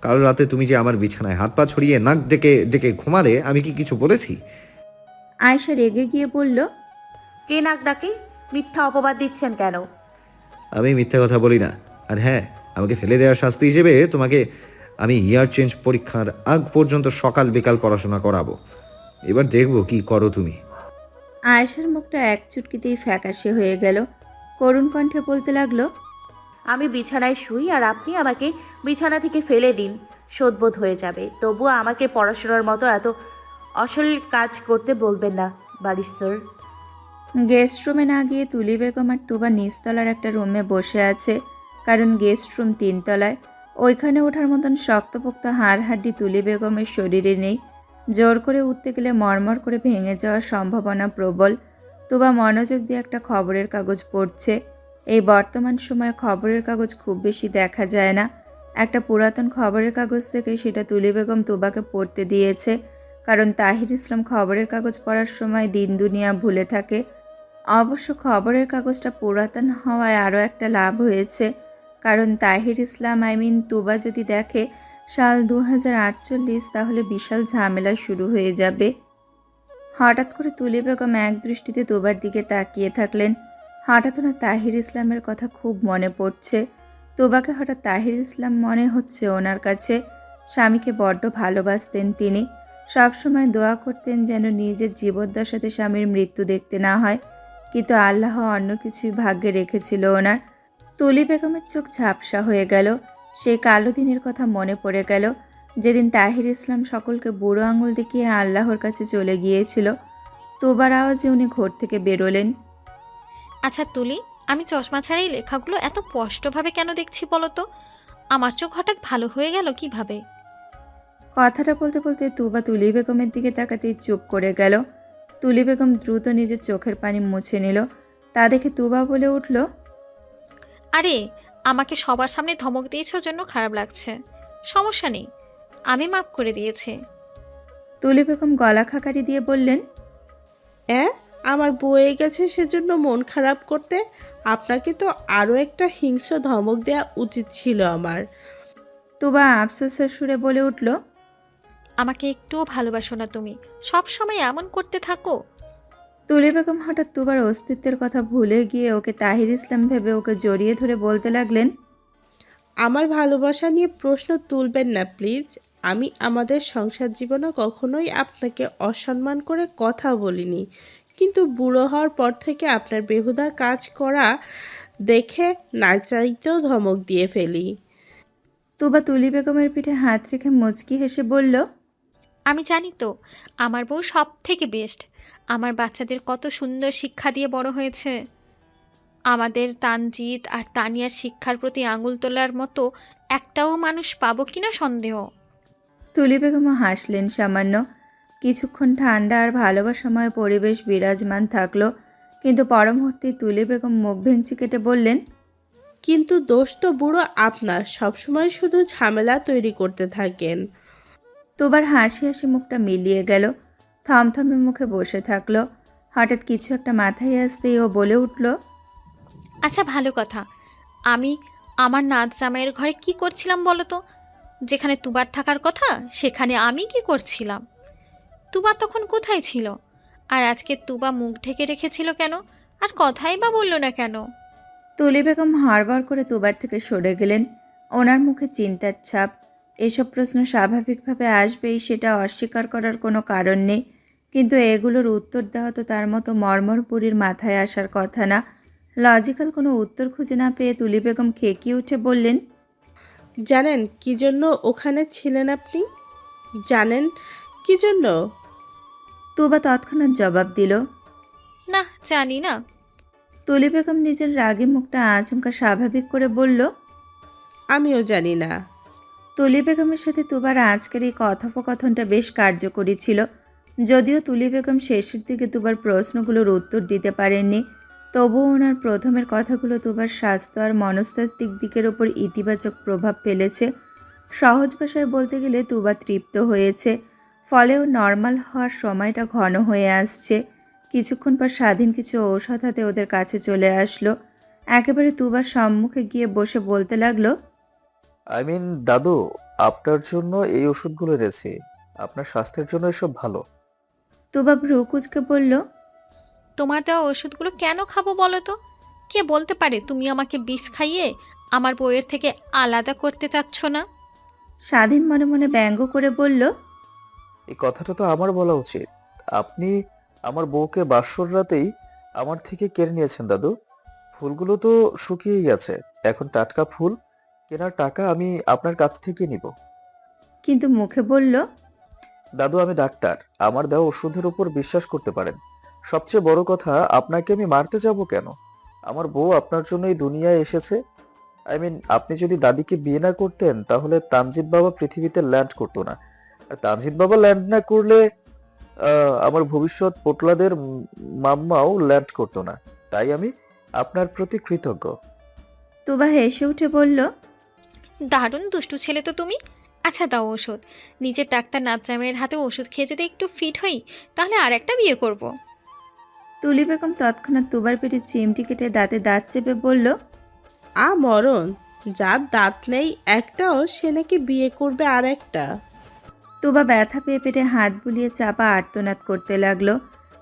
কাল রাতে তুমি যে আমার বিছানায় হাত পা ছড়িয়ে নাক ডেকে ডেকে ঘুমালে, আমি কি কিছু বলেছি? আয়েশা রেগে গিয়ে বলল, কে নাক ডাকে? মিথ্যা অপবাদ দিচ্ছেন কেন? আমি মিথ্যা কথা বলি না। আর হ্যাঁ, আমাকে ফেলে দেওয়ার শাস্তি হিসেবে তোমাকে আমি ইয়ার চেঞ্জ পরীক্ষার আগ পর্যন্ত সকাল বিকাল পড়াশোনা করাবো। এবার দেখবো কি করো তুমি। আয়েশার মুখটা এক চুটকিতেই ফ্যাকাশে হয়ে গেল। করুণ কণ্ঠে বলতে লাগলো, আমি বিছানায় শুই আর আপনি আমাকে বিছানা থেকে ফেলে দিন, শোধবোধ হয়ে যাবে। তবুও আমাকে পড়াশোনার মতো এত অশ্লীল কাজ করতে বলবেন না বারিশ স্যার। গেস্ট রুমে না গিয়ে তুলি বেগম আর তুবা নিচতলার একটা রুমে বসে আছে, কারণ গেস্ট রুম 3 তলায়। ওইখানে ওঠার মতন শক্তপোক্ত হাড় হাড্ডি তুলি বেগমের শরীরে নেই। জোর করে উঠতে গেলে মরমর করে ভেঙে যাওয়ার সম্ভাবনা প্রবল। তুবা মনোযোগ দিয়ে একটা খবরের কাগজ পড়ছে। এই বর্তমান সময়ে খবরের কাগজ খুব বেশি দেখা যায় না। একটা পুরাতন খবরের কাগজ থেকে সেটা তুলি বেগম তুবাকে পড়তে দিয়েছে, কারণ তাহির ইসলাম খবরের কাগজ পড়ার সময় দিন দুনিয়া ভুলে থাকে। অবশ্য খবরের কাগজটা পুরাতন হওয়ায় আরও একটা লাভ হয়েছে, কারণ তাহির ইসলাম তুবা যদি দেখে সাল 2048, তাহলে বিশাল ঝামেলা শুরু হয়ে যাবে। হঠাৎ করে তুলি বেগম এক দৃষ্টিতে তুবার দিকে তাকিয়ে থাকলেন। হঠাৎ ওনার তাহির ইসলামের কথা খুব মনে পড়ছে। তুবাকে হঠাৎ তাহির ইসলাম মনে হচ্ছে ওনার কাছে। স্বামীকে বড্ড ভালোবাসতেন তিনি। সবসময় দোয়া করতেন যেন নিজের জীবদ্দশাতে স্বামীর মৃত্যু দেখতে না হয়, কিন্তু আল্লাহ অন্য কিছুই ভাগ্যে রেখেছিল ওনার। তুলি বেগমের চোখ ঝাপসা হয়ে গেল। সেই কালো দিনের কথা মনে পড়ে গেল, যেদিন তাহির ইসলাম সকলকে বুড়ো আঙুল দেখিয়ে আল্লাহর কাছে চলে গিয়েছিল। তোবার আওয়াজে উনি ঘর থেকে বেরোলেন। আচ্ছা তুলি, আমি চশমা ছাড়াই লেখাগুলো এত স্পষ্টভাবে কেন দেখছি বলো তো? আমার চোখ হঠাৎ ভালো হয়ে গেল কিভাবে? কথাটা বলতে বলতে তুবা তুলি বেগমের দিকে তাকাতেই চুপ করে গেল। তুলি বেগম দ্রুত নিজের চোখের পানি মুছে নিল। তা দেখে তুবা বলে উঠল, আরে আমাকে সবার সামনে ধমক দিয়েছ জন্য খারাপ লাগছে, সমস্যা নেই, আমি মাফ করে দিয়েছি। তুলি বেগম গলা খাকারি দিয়ে বললেন, আমার বয়ে গেছে সেজন্য মন খারাপ করতে? আপনাকে তো আরও একটা হিংস্র ধমক দেওয়া উচিত ছিল আমার। তুবা আফসোসের সুরে বলে উঠল, আমাকে একটুও ভালোবাসো না তুমি, সব সময় এমন করতে থাকো। তুলি বেগম হঠাৎ তুবার অস্তিত্বের কথা ভুলে গিয়ে ওকে তাহির ইসলাম ভেবে ওকে জড়িয়ে ধরে বলতে লাগলেন, আমার ভালোবাসা নিয়ে প্রশ্ন তুলবেন না প্লিজ। আমি আমাদের সংসার জীবনে কখনোই আপনাকে অসম্মান করে কথা বলিনি, কিন্তু বুড়ো হওয়ার পর থেকে আপনার বেহুদা কাজ করা দেখে না চাইতেও ধমক দিয়ে ফেলি। তুবা তুলি বেগমের পিঠে হাত রেখে মুচকি হেসে বলল, আমি জানি তো আমার বউ সব থেকে বেস্ট। আমার বাচ্চাদের কত সুন্দর শিক্ষা দিয়ে বড় হয়েছে। আমাদের তানজিৎ আর তানিয়ার শিক্ষার প্রতি আঙুল তোলার মতো একটাও মানুষ পাবো কিনা সন্দেহ। তুলি বেগমও হাসলেন সামান্য। কিছুক্ষণ ঠান্ডা আর ভালোবাসাময় পরিবেশ বিরাজমান থাকলো, কিন্তু পরমুহূর্তেই তুলি বেগম মুখ ভেঙচি কেটে বললেন, কিন্তু দোষ তো বুড়ো আপনার, সবসময় শুধু ঝামেলা তৈরি করতে থাকেন। তুবার হাসি হাসি মুখটা মিলিয়ে গেল, থমথমে মুখে বসে থাকলো। হঠাৎ কিছু একটা মাথায় আসতেই ও বলে উঠল, আচ্ছা ভালো কথা, আমি আমার নাচ জামাইয়ের ঘরে কি করছিলাম বলো তো? যেখানে তুবার থাকার কথা সেখানে আমি কি করছিলাম? তুবা তখন কোথায় ছিল? আর আজকে তুবা মুখ ঢেকে রেখেছিল কেন? আর কথাই বা বলল না কেন? তুলি বেগম হড়বড় করে তুবার থেকে সরে গেলেন। ওনার মুখে চিন্তার ছাপ। এসব প্রশ্ন স্বাভাবিকভাবে আসবেই, সেটা অস্বীকার করার কোনো কারণ নেই, কিন্তু এগুলোর উত্তর দেওয়া তো তার মতো মর্মরপুরীর মাথায় আসার কথা না। লজিক্যাল কোনো উত্তর খুঁজে না পেয়ে তুলি বেগম খেকিয়ে উঠে বললেন, জানেন কি জন্য ওখানে ছিলেন আপনি? জানেন কি জন্য? তুবা তৎক্ষণাৎ জবাব দিল, না জানি না। তুলি বেগম নিজের রাগী মুখটা আচমকা স্বাভাবিক করে বলল, আমিও জানি না। তুলি বেগমের সাথে তুবার আজকের এই কথোপকথনটা বেশ কার্যকরী ছিল। যদিও তুলি বেগম শেষের দিকে তুবার প্রশ্নগুলোর উত্তর দিতে পারেননি, তবুও ওনার প্রথমের কথাগুলো তুবার স্বাস্থ্য আর মনস্তাত্ত্বিক দিকের ওপর ইতিবাচক প্রভাব ফেলেছে। সহজ ভাষায় বলতে গেলে তুবা তৃপ্ত হয়েছে, ফলেও নর্মাল হওয়ার সময়টা ঘন হয়ে আসছে। কিছুক্ষণ পর স্বাধীন কিছু ঔষধ হাতে ওদের কাছে চলে আসলো। একেবারে তুবার সম্মুখে গিয়ে বসে বলতে লাগলো, দাদু, আপনার জন্য এই ওষুধগুলো এনেছি। আপনার স্বাস্থ্যের জন্য এসব ভালো। তুবা ভ্রু কুঁচকে বলল, তোমার দেওয়া ওষুধগুলো কেন খাবো বলো তো? কে বলতে পারে তুমি আমাকে বিষ খাইয়ে আমার বউয়ের থেকে আলাদা করতে চাচ্ছ না? স্বাধীন মনে মনে ব্যঙ্গ করে বলল, এই কথাটা তো আমার বলা উচিত। আপনি আমার বউকে বাসর রাতেই আমার থেকে কেড়ে নিয়েছেন দাদু। ফুলগুলো তো শুকিয়ে গেছে, এখন টাটকা ফুল কেনার টাকা আমি আপনার কাছ থেকে নিব। কিন্তু মুখে বলল, দাদু, আমি ডাক্তার, আমার দেওয়া ওষুধের উপর বিশ্বাস করতে পারেন। সবচেয়ে বড় কথা, আপনাকে আমি মারতে যাব কেন? আমার বউ আপনার জন্য এই দুনিয়ায় এসেছে। আপনি যদি দাদিকে বিয়ে না করতেন তাহলে তানজিৎ বাবা পৃথিবীতে ল্যান্ড করতো না। আর তানজিৎ বাবা ল্যান্ড না করলে আমার ভবিষ্যৎ পোটলাদের মাম্মাও ল্যান্ড করতো না। তাই আমি আপনার প্রতি কৃতজ্ঞ। তুবা হেসে উঠে বলল, দারুণ দুষ্টু ছেলে তো তুমি। আচ্ছা দাও ওষুধ। নিজের ডাক্তার নাচ জামাইয়ের হাতে ওষুধ খেয়ে যদি একটু ফিট হই তাহলে আর একটা বিয়ে করব। তুলি বেগম তৎক্ষণাৎ তুবার পেটে চিমটি কেটে দাঁতে দাঁত চেপে বলল, মরণ, যার দাঁত নেই একটাও, সে নাকি বিয়ে করবে আর একটা। তুবা ব্যথা পেয়ে পেটে হাত বুলিয়ে চাপা আর্তনাদ করতে লাগলো।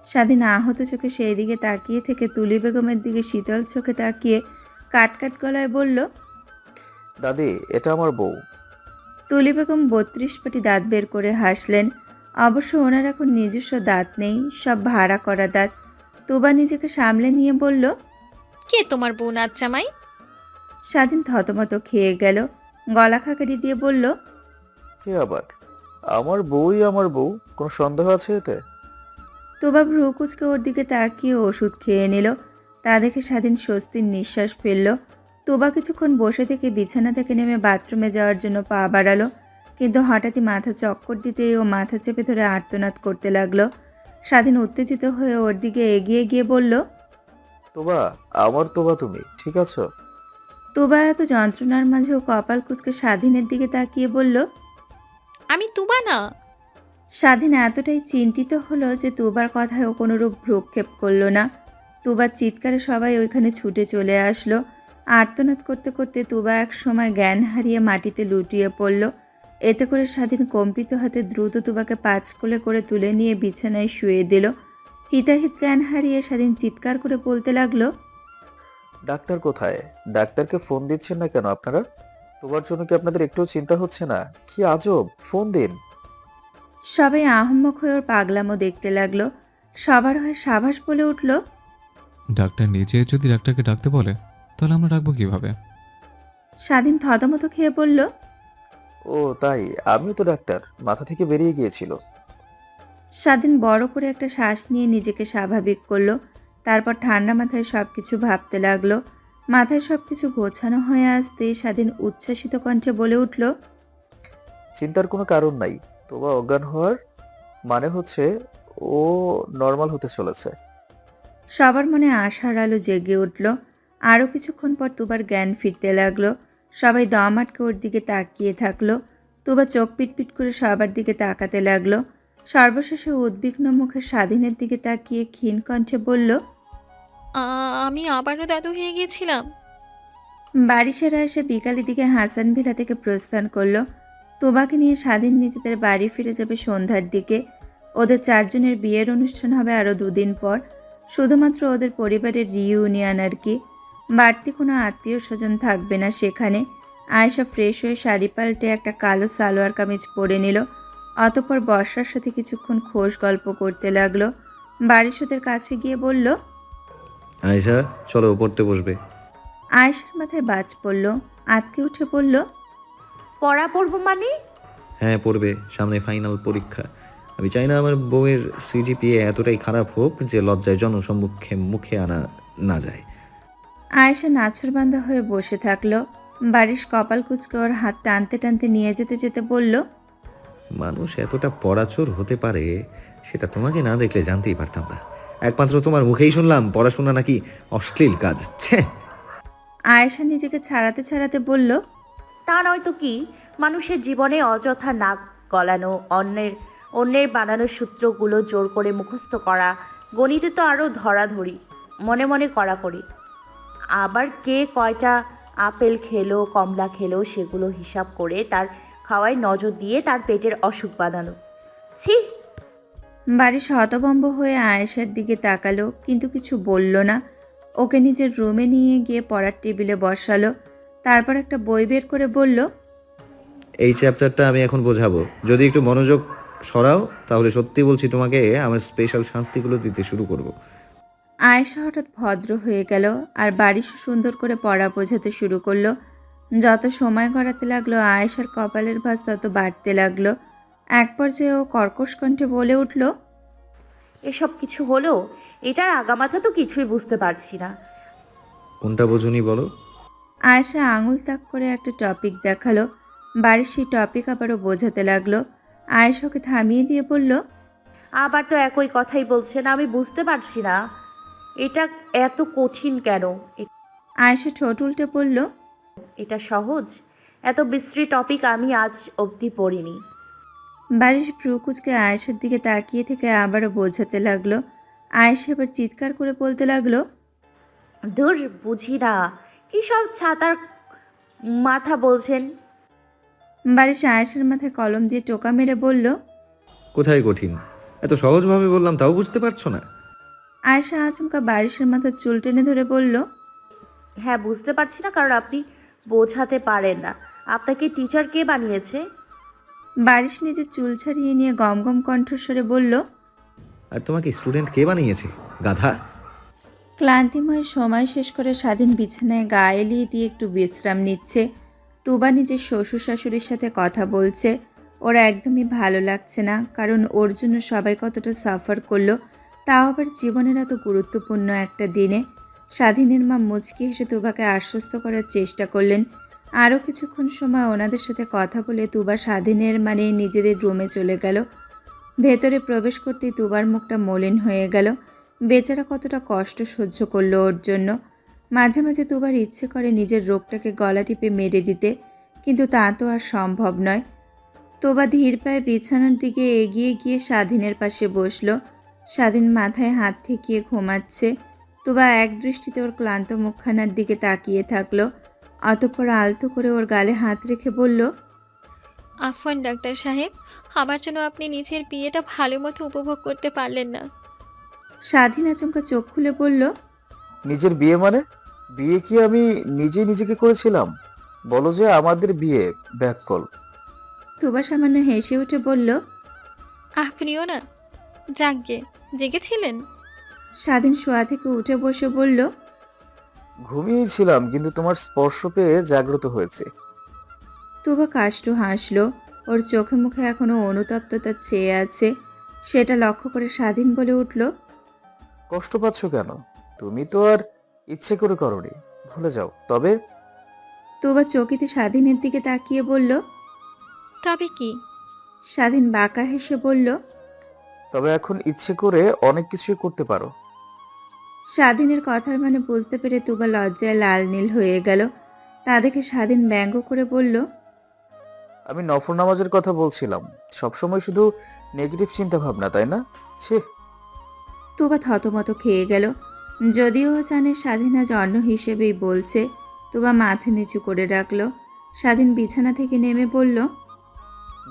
স্বাধীন আহত চোখে সেই দিকে তাকিয়ে থেকে তুলি বেগমের দিকে শীতল চোখে তাকিয়ে কাটকাট গলায় বলল, দাদি, এটা আমার বউ। তুলি বেগম 32 পাটি দাঁত বের করে হাসলেন। অবশ্য ওনার এখন নিজস্ব দাঁত নেই, সব ভাড়া করা দাঁত। তুবা নিজেকে সামলে নিয়ে বলল, কে তোমার বউ নাচ জামাই? স্বাধীন থতমত খেয়ে গেল, গলা খাকারি দিয়ে বলল, কে আবার? আমার বউই আমার বউ, কোনো সন্দেহ আছে এতে? তুবা ভ্রু কুচকে ওর দিকে তাকিয়ে ওষুধ খেয়ে নিল। তা দেখে স্বাধীন স্বস্তির নিঃশ্বাস ফেলল। তুবা কিছুক্ষণ বসে থেকে বিছানা থেকে নেমে বাথরুমে যাওয়ার জন্য পা বাড়ালো, কিন্তু হঠাৎই মাথা চক্কর দিতেই ও মাথা চেপে ধরে আর্তনাদ করতে লাগলো। স্বাধীন উত্তেজিত হয়ে ওর দিকে এগিয়ে গিয়ে বলল, তোবা, আমার তোবা, তুমি ঠিক আছো? তুবা এত যন্ত্রণার মাঝেও কপাল কুচকে স্বাধীনের দিকে তাকিয়ে বলল, আমি তুবা না। স্বাধীন এতটাই চিন্তিত হলো যে তুবার কথায় ও কোনোরূপ ভ্রুক্ষেপ করল না। তুবার চিৎকারে সবাই ওইখানে ছুটে চলে আসলো। আর্তনাদ করতে করতে তুবা এক সময় জ্ঞান হারিয়ে মাটিতে লুটিয়ে পড়ল। এতে করে স্বাধীন কম্পিত হাতে দ্রুত তুবাকে পাঁচকোলে করে তুলে নিয়ে বিছানায় শুয়ে দিল। হিতাহিত জ্ঞান হারিয়ে স্বাধীন চিৎকার করে বলতে লাগলো, ডাক্তার কোথায়? ডাক্তারকে ফোন দিচ্ছেন না কেন আপনারা? তোমার জন্য কি আপনাদের একটুও চিন্তা হচ্ছে না? কি আজব, ফোন দিন। সবাই আহম্মক হয়ে ওর পাগলামো দেখতে লাগলো। সবার হয় সাবাস বলে উঠল, ডাক্তার নিজে যদি ডাক্তারকে ডাকতে বলে তাহলে আমরা রাখবো কিভাবে? স্বাধীন থতমত খেয়ে বলল, ও তাই, আমিও তো ডাক্তার, মাথা থেকে বেরিয়ে গিয়েছিল। স্বাধীন বড় করে একটা শ্বাস নিয়ে নিজেকে স্বাভাবিক করলো। তারপর ঠান্ডা মাথায় সবকিছু ভাবতে লাগলো। মাথায় সবকিছু গোছানো হয়ে আসতে স্বাধীন উচ্ছ্বাসিত কণ্ঠে বলে উঠল, চিন্তার কোনো কারণ নাই। তোবা অজ্ঞান হওয়ার মানে হচ্ছে ও নর্মাল হতে চলেছে। সবার মনে আশার আলো জেগে উঠল। আরও কিছুক্ষণ পর তুবার জ্ঞান ফিরতে লাগলো। সবাই দম আটকে ওর দিকে তাকিয়ে থাকলো। তুবা চোখ পিটপিট করে সবার দিকে তাকাতে লাগলো। সর্বশেষে উদ্বিগ্ন মুখে স্বাধীনের দিকে তাকিয়ে ক্ষীণ কণ্ঠে বলল, আমি আবারও দাদু হয়ে গেছিলাম। বাড়ি সেরা এসে বিকালের দিকে হাসান ভিলা থেকে প্রস্থান করলো। তুবাকে নিয়ে স্বাধীন নিজেদের বাড়ি ফিরে যাবে সন্ধ্যার দিকে। ওদের চারজনের বিয়ের অনুষ্ঠান হবে আরও 2 দিন পর। শুধুমাত্র ওদের পরিবারের রিইউনিয়ন আর কি। বাড়তি কোনো আত্মীয় স্বজন থাকবে না সেখানে। আয়েশা ফ্রেশ হয়ে শাড়ি পাল্টে একটা কালো সালোয়ার কামিজ পরে নিল। অতঃপর বর্ষার সাথে কিছুক্ষণ খোশ গল্প করতে লাগলো। বারিশদের কাছে গিয়ে বলল, আয়েশা চলো পড়তে বসবে। আয়েশার মাথায় বাজ পড়ল। আতকে উঠে বলল, পড়া পড়বো মানে? হ্যাঁ পড়বে, সামনে ফাইনাল পরীক্ষা। আমি চাই না আমার বউয়ের সিজিপিএ এতটাই খারাপ হোক যে লজ্জায় জনসম্মুখে মুখে আনা না যায়। আয়েশা নাছরবান্ধা হয়ে বসে থাকলো। বারিশ কপাল কুঁচকে ওর হাত টানতে টানতে নিয়ে যেতে যেতে বলল, মানুষ এতটা পড়াচোর হতে পারে সেটা তোমাকে না দেখলে জানতেই পারতাম না। একমাত্র তোমার মুখেই শুনলাম পড়াশোনা নাকি অশ্লীল কাজ। ছে! আয়েশা নিজেকে ছাড়াতে ছাড়াতে বলল, তা নয় তো কি, মানুষের জীবনে অযথা নাক গলানো, অন্যের বানানো সূত্রগুলো জোর করে মুখস্থ করা, গণিতে তো আরও ধরাধরি, মনে মনে করি। আবার কে কয়টা আপেল খেলো, কমলা খেলো, সেগুলো হিসাব করে তার খাওয়ায় নজর দিয়ে তার পেটের অসুখ বানানো। ছি! বারিশ হতভম্ব হয়ে আয়েশার দিকে তাকালো, কিন্তু কিছু বলল না। ওকে নিজের রুমে নিয়ে গিয়ে পড়ার টেবিলে বসালো। তারপর একটা বই বের করে বলল, এই চ্যাপ্টারটা আমি এখন বোঝাবো, যদি একটু মনোযোগ সরাও তাহলে সত্যি বলছি তোমাকে আমার স্পেশাল শাস্তিগুলো দিতে শুরু করব। আয়েশা হঠাৎ ভদ্র হয়ে গেল আর বারিশ সুন্দর করে পড়া বোঝাতে শুরু করলো। যত সময় গড়াতে লাগলো আয়েশার কপালের ভাঁজ তত বাড়তে লাগলো। এক পর্যায়ে ও কর্কশ কণ্ঠে বলে উঠল, এসব কিছু হলো? এটার আগামাথা তো কিছুই বুঝতে পারছি না। কোনটা বোঝুনি বলো? আয়েশা আঙুল তাক করে একটা টপিক দেখালো। বারিশ সেই টপিক আবারও বোঝাতে লাগলো। আয়েশাকে থামিয়ে দিয়ে বলল, আবার তো একই কথাই বলছেন, আমি বুঝতে পারছি না এটা এত কঠিন কেন। আয়েশা ঠোঁট উল্টে বলল, এটা সহজ। এত বিশ্রী টপিক আমি আজ অবধি পড়িনি। বারিশ ভ্রু কুঁচকে আয়েশার দিকে তাকিয়ে থেকে আবারও বোঝাতে লাগলো। আয়েশা এবার চিৎকার করে বলতে লাগলো, ধুর, বুঝি না কি সব ছাতার মাথা বলছেন। বারিশ আয়েশার মাথায় কলম দিয়ে টোকা মেরে বলল, কোথায় কঠিন? এত সহজভাবে বললাম তাও বুঝতে পারছো না? আয়েশা আচমকা বারিশের মাথার চুল টেনে ধরে বলল, হ্যাঁ, বুঝতে পারছি না কারণ আপনি বোঝাতে পারেন না। আপনাকে টিচার কে বানিয়েছে? বারিশ নিজের চুল ছাড়িয়ে নিয়ে গমগম কণ্ঠস্বরে বলল, আর তোমাকে স্টুডেন্ট কে বানিয়েছে, গাধা? ক্লান্তিময় সময় শেষ করে স্বাধীন বিছানায় গা এলিয়ে দিয়ে একটু বিশ্রাম নিচ্ছে। তুবা নিজের শ্বশুর শাশুড়ির সাথে কথা বলছে। ওরা একদমই ভালো লাগছে না, কারণ ওর জন্য সবাই কতটা সাফার করলো, তাও আবার জীবনের এত গুরুত্বপূর্ণ একটা দিনে। স্বাধীনের মা মুচকি হেসে তুবাকে আশ্বস্ত করার চেষ্টা করলেন। আরও কিছুক্ষণ সময় ওনাদের সাথে কথা বলে তুবা স্বাধীনের মানে নিজেদের রুমে চলে গেল। ভেতরে প্রবেশ করতেই তুবার মুখটা মলিন হয়ে গেল। বেচারা কতটা কষ্ট সহ্য করলো ওর জন্য। মাঝে মাঝে তুবার ইচ্ছে করে নিজের রোগটাকে গলা টিপে মেরে দিতে, কিন্তু তা তো আর সম্ভব নয়। তুবা ধীর পায়ে বিছানার দিকে এগিয়ে গিয়ে স্বাধীনের পাশে বসলো। স্বাধীন মাথায় হাত ঠেকিয়ে ঘুমাচ্ছে। তুবা এক দৃষ্টিতে ওর ক্লান্ত মুখখানার দিকে তাকিয়ে থাকলো। অতঃপর আলতো করে ওর গালে হাত রেখে বলল, আফওয়ান ডাক্তার সাহেব, আমার জন্য আপনি নিজের বিয়েটা ভালো মতো উপভোগ করতে পারলেন না। স্বাধীন আচমকা চোখ খুলে বলল, নিজের বিয়ে মানে? বিয়ে কি আমি নিজেকে করেছিলাম? বলো যে আমাদের বিয়ে ব্যাককল। তুবা সামান্য হেসে উঠে বলল, আপনিও না? যাকগে, জেগেছিলেন? স্বাধীন শোয়া থেকে উঠে বসে বলল, ঘুমিয়েছিলাম, কিন্তু তোমার স্পর্শ পেয়ে জাগ্রত হয়েছে। তুবা কাষ্ঠু হাসলো। ওর চোখে মুখে এখনো অনুতপ্ততা ছেয়ে আছে। সেটা লক্ষ্য করে স্বাধীন বলে উঠল, কষ্ট পাচ্ছ কেন? তুমি তো আর ইচ্ছে করে করনি, ভুলে যাও। তবে তুবা চকিতে স্বাধীনের দিকে তাকিয়ে বলল। তবে কি? স্বাধীন বাঁকা হেসে বলল। তবে এখন ইচ্ছে করে অনেক কিছুই করতে পারো। স্বাধীনের কথার মানে বুঝতে পেরে তুবা লজ্জায় লাল নীল হয়ে গেল। তা দেখে স্বাধীন ব্যঙ্গ করে বলল, আমি নফল নামাজের কথা বলছিলাম। সবসময় শুধু নেগেটিভ চিন্তা ভাবনা, তাই না? ছি। তুবা থতমত খেয়ে গেল। যদিও ও জানে স্বাধীন আজ অন্য হিসেবেই বলছে। তুবা মাথা নিচু করে রাখল। স্বাধীন বিছানা থেকে নেমে বলল,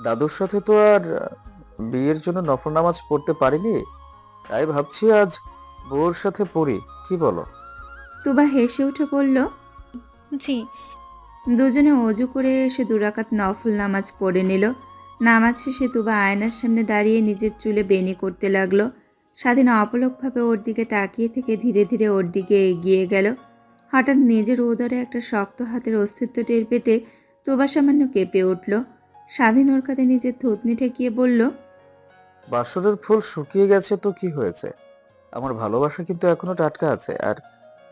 দাদুর সাথে তো আর বিয়ের জন্য নফল নামাজ পড়তে পারিনি, তাই ভাবছি আজ বউর সাথে পড়ি, কি বলো? তুবা হেসে উঠে বলল, জি। দুজনে অজু করে এসে দুরাকাত নফল নামাজ পড়ে নিল। নামাজ শেষে তুবা আয়নার সামনে দাঁড়িয়ে নিজের চুলে বেনি করতে লাগলো। স্বাধীন অপলকভাবে ওর দিকে তাকিয়ে থেকে ধীরে ধীরে ওর দিকে এগিয়ে গেল। হঠাৎ নিজের উদরে একটা শক্ত হাতের অস্তিত্ব টের পেতে তুবা সামান্য কেঁপে উঠল। স্বাধীন ওর কাঁধে নিজের থুতনি ঠেকিয়ে বলল, বাসরের ফুল শুকিয়ে গেছে তো কি হয়েছে? আমার ভালোবাসা কিন্তু এখনো টাটকা আছে, আর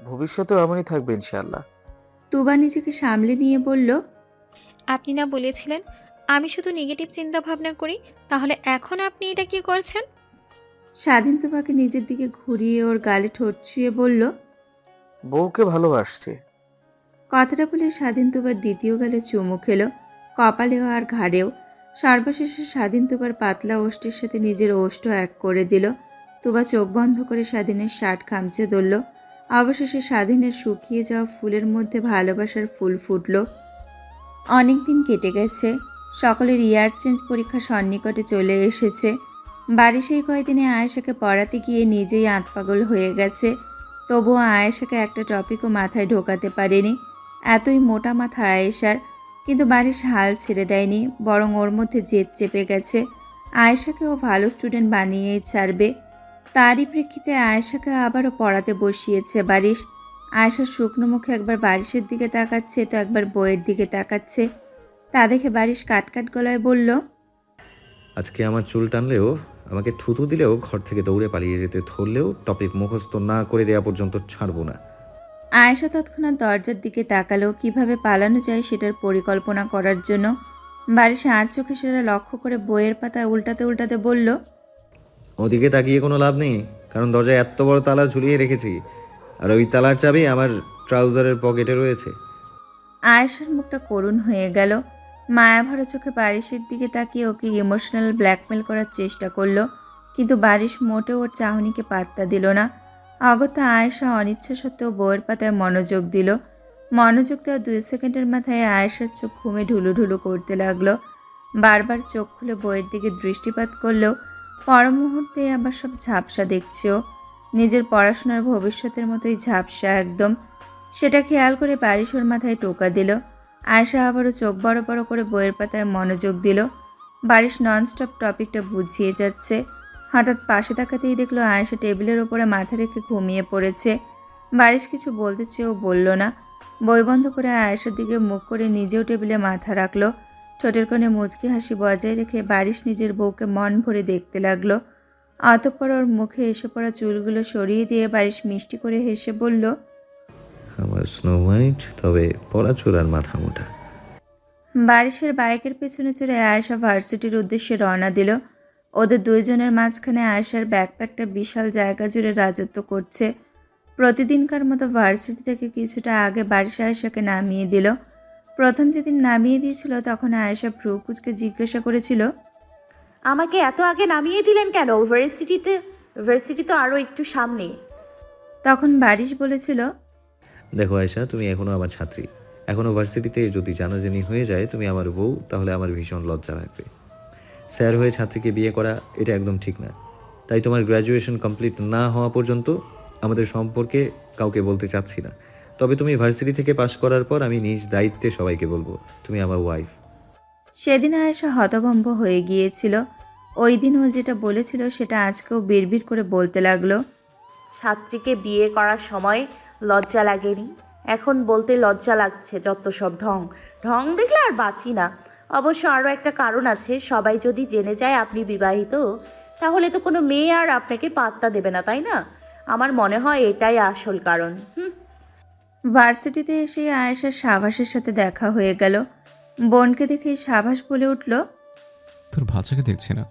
ভবিষ্যতেও এমনই থাকবে ইনশাআল্লাহ। তুবা নিজেকে সামলে নিয়ে বলল, আপনি না বলেছিলেন আমি শুধু নেগেটিভ চিন্তা ভাবনা করি, তাহলে এখন আপনি এটা কি করছেন? স্বাধীন তুবাকে নিজের দিকে ঘুরিয়ে ওর গালে ঠোঁট ছুঁয়ে বলল, বউকে ভালোবাসছি। কথাটা বলে স্বাধীন তুবার দ্বিতীয় গালে চুমু খেলো, কপালেও আর ঘাড়েও। সর্বশেষে স্বাধীন তুবার পাতলা ওষ্ঠের সাথে নিজের ওষ্ঠ এক করে দিল। তুবা চোখ বন্ধ করে স্বাধীনের শার্ট খামচে ধরল। অবশেষে স্বাধীনের শুকিয়ে যাওয়া ফুলের মধ্যে ভালোবাসার ফুল ফুটল। অনেক দিন কেটে গেছে। সকলের ইয়ার চেঞ্জ পরীক্ষা সন্নিকটে চলে এসেছে। বাড়ি সেই কয়দিনে আয়েশাকে পড়াতে গিয়ে নিজেই আতপাগল হয়ে গেছে। তবুও আয়েশাকে একটা টপিকও মাথায় ঢোকাতে পারেনি। এতই মোটা মাথা আয়েশার, কিন্তু বাড়ির হাল ছেড়ে দেয়নি, বরং ওর মধ্যে জেদ চেপে গেছে। আয়েশাকে ও ভালো স্টুডেন্ট বানিয়েই ছাড়বে। তারই প্রেক্ষিতে আয়েশাকে আবারও পড়াতে বসিয়েছে বারিশ। আয়েশার শুকনো মুখে একবার বারিশের দিকে তাকাচ্ছে তো একবার বইয়ের দিকে তাকাচ্ছে। তা দেখে বারিশ কাটকাট গলায় বলল, আজকে আমার চুল টানলেও, আমাকে থুতু দিলেও, ঘর থেকে দৌড়ে পালিয়ে যেতে ধরলেও টপিক মুখস্থ না করে দেওয়া পর্যন্ত ছাড়বো না। আয়েশা তৎক্ষণাৎ দরজার দিকে তাকালো, কিভাবে পালানো যায় সেটার পরিকল্পনা করার জন্য। বারিশ আর চোখে সেটা লক্ষ্য করে বইয়ের পাতা উল্টাতে উল্টাতে বলল, ওদিকে তাকিয়ে কোনো লাভ নেই, কারণ দরজায় এত বড় তালা ঝুলিয়ে রেখেছি, আর ওই তালার চাবি আমার ট্রাউজারের পকেটে রয়েছে। আয়েশার মুখটা করুণ হয়ে গেল। মায়াভরা চোখে বারিশের দিকে তাকিয়ে ওকে ইমোশনাল ব্ল্যাকমেল করার চেষ্টা করলো, কিন্তু বারিশ মোটেও ওর চাহনিকে পাত্তা দিল না। অগত্যা আয়েশা অনিচ্ছা সত্ত্বেও বইয়ের পাতায় মনোযোগ দিল। মনোযোগ দেওয়া 2 সেকেন্ডের মাথায় আয়েশার চোখ ঘুমে ঢুলু ঢুলু করতে লাগলো। বারবার চোখ খুলে বইয়ের দিকে দৃষ্টিপাত করলেও পর মুহূর্তে আবার সব ঝাপসা দেখছে ও। নিজের পড়াশোনার ভবিষ্যতের মতোই ঝাপসা একদম। সেটা খেয়াল করে বারিশ ওর মাথায় টোকা দিল। আয়েশা আবারও চোখ বড় বড় করে বইয়ের পাতায় মনোযোগ দিল। বারিশ ননস্টপ টপিকটা বুঝিয়ে যাচ্ছে। হঠাৎ পাশে তাকাতেই দেখলো আয়েশা টেবিলের ওপরে মাথা রেখে ঘুমিয়ে পড়েছে। বারিশ কিছু বলতে চেয়েও বলল না। বই বন্ধ করে আয়েশার দিকে মুখ করে নিজেও টেবিলে মাথা রাখলো। ঠোঁটের কোণে মুচকি হাসি বজায় রেখে বারিশ নিজের বউকে মন ভরে দেখতে লাগলো। অতঃপর ওর মুখে এসে পড়া চুলগুলো সরিয়ে দিয়ে বারিশ মিষ্টি করে হেসে বলল, আমার স্নো হোয়াইট, তবে পড়াচোরার মাথা মোটা। বারিশের বাইকের পেছনে চড়ে আয়েশা ভার্সিটির উদ্দেশ্যে রওনা দিল। ওদের দুইজনের মাঝখানে আয়েশার ব্যাকপ্যাকটা বিশাল জায়গা জুড়ে রাজত্ব করছে। প্রতিদিনকার মতো ভার্সিটি থেকে কিছুটা আগে বারিশ আয়েশাকে নামিয়ে দিল। প্রথম যেদিন নামিয়ে দিয়েছিল তখন আয়েশা ভ্রু কুঁচকে জিজ্ঞাসা করেছিল, আমাকে এত আগে নামিয়ে দিলেন কেন? ভার্সিটি তো আরও একটু সামনে। তখন বারিশ বলেছিল, দেখো আয়েশা, তুমি এখনো আমার ছাত্রী। এখনো ভার্সিটিতে যদি জানাজানি হয়ে যায় তুমি আমার বউ, তাহলে আমার ভীষণ লজ্জা লাগবে। স্যার হয়ে ছাত্রীকে বিয়ে করা এটা একদম ঠিক না। তাই তোমার গ্র্যাজুয়েশন কমপ্লিট না হওয়া পর্যন্ত আমাদের সম্পর্কে কাউকে বলতে চাচ্ছি না। তবে তুমি ভার্সিটি থেকে পাশ করার পর আমি নিজ দায়িত্বে সবাইকে বলবো তুমি আমার ওয়াইফ। সেদিন আয়েশা হতভম্ব হয়ে গিয়েছিল। ওই দিন ও যেটা বলেছিল সেটা আজকেও বিড়বিড় করে বলতে লাগলো। ছাত্রীকে বিয়ে করার সময় লজ্জা লাগেনি? এখন বলতে লজ্জা লাগছে, যত সব ঢং। ঢং দেখলে আর বাঁচি না। অবশ্য আরও একটা কারণ আছে, সবাই যদি জেনে যায় আপনি বিবাহিত, তাহলে তো কোনো মেয়ে আর আপনাকে পাত্তা দেবে না, তাই না? আমার মনে হয় এটাই আসল কারণ। ভার্সিটিতে এসে আয়েশার সাবাসের সাথে দেখা হয়ে গেল। বোনকে দেখে সাবাস বলে উঠল, তোর বাচ্চাকে দেখছি না,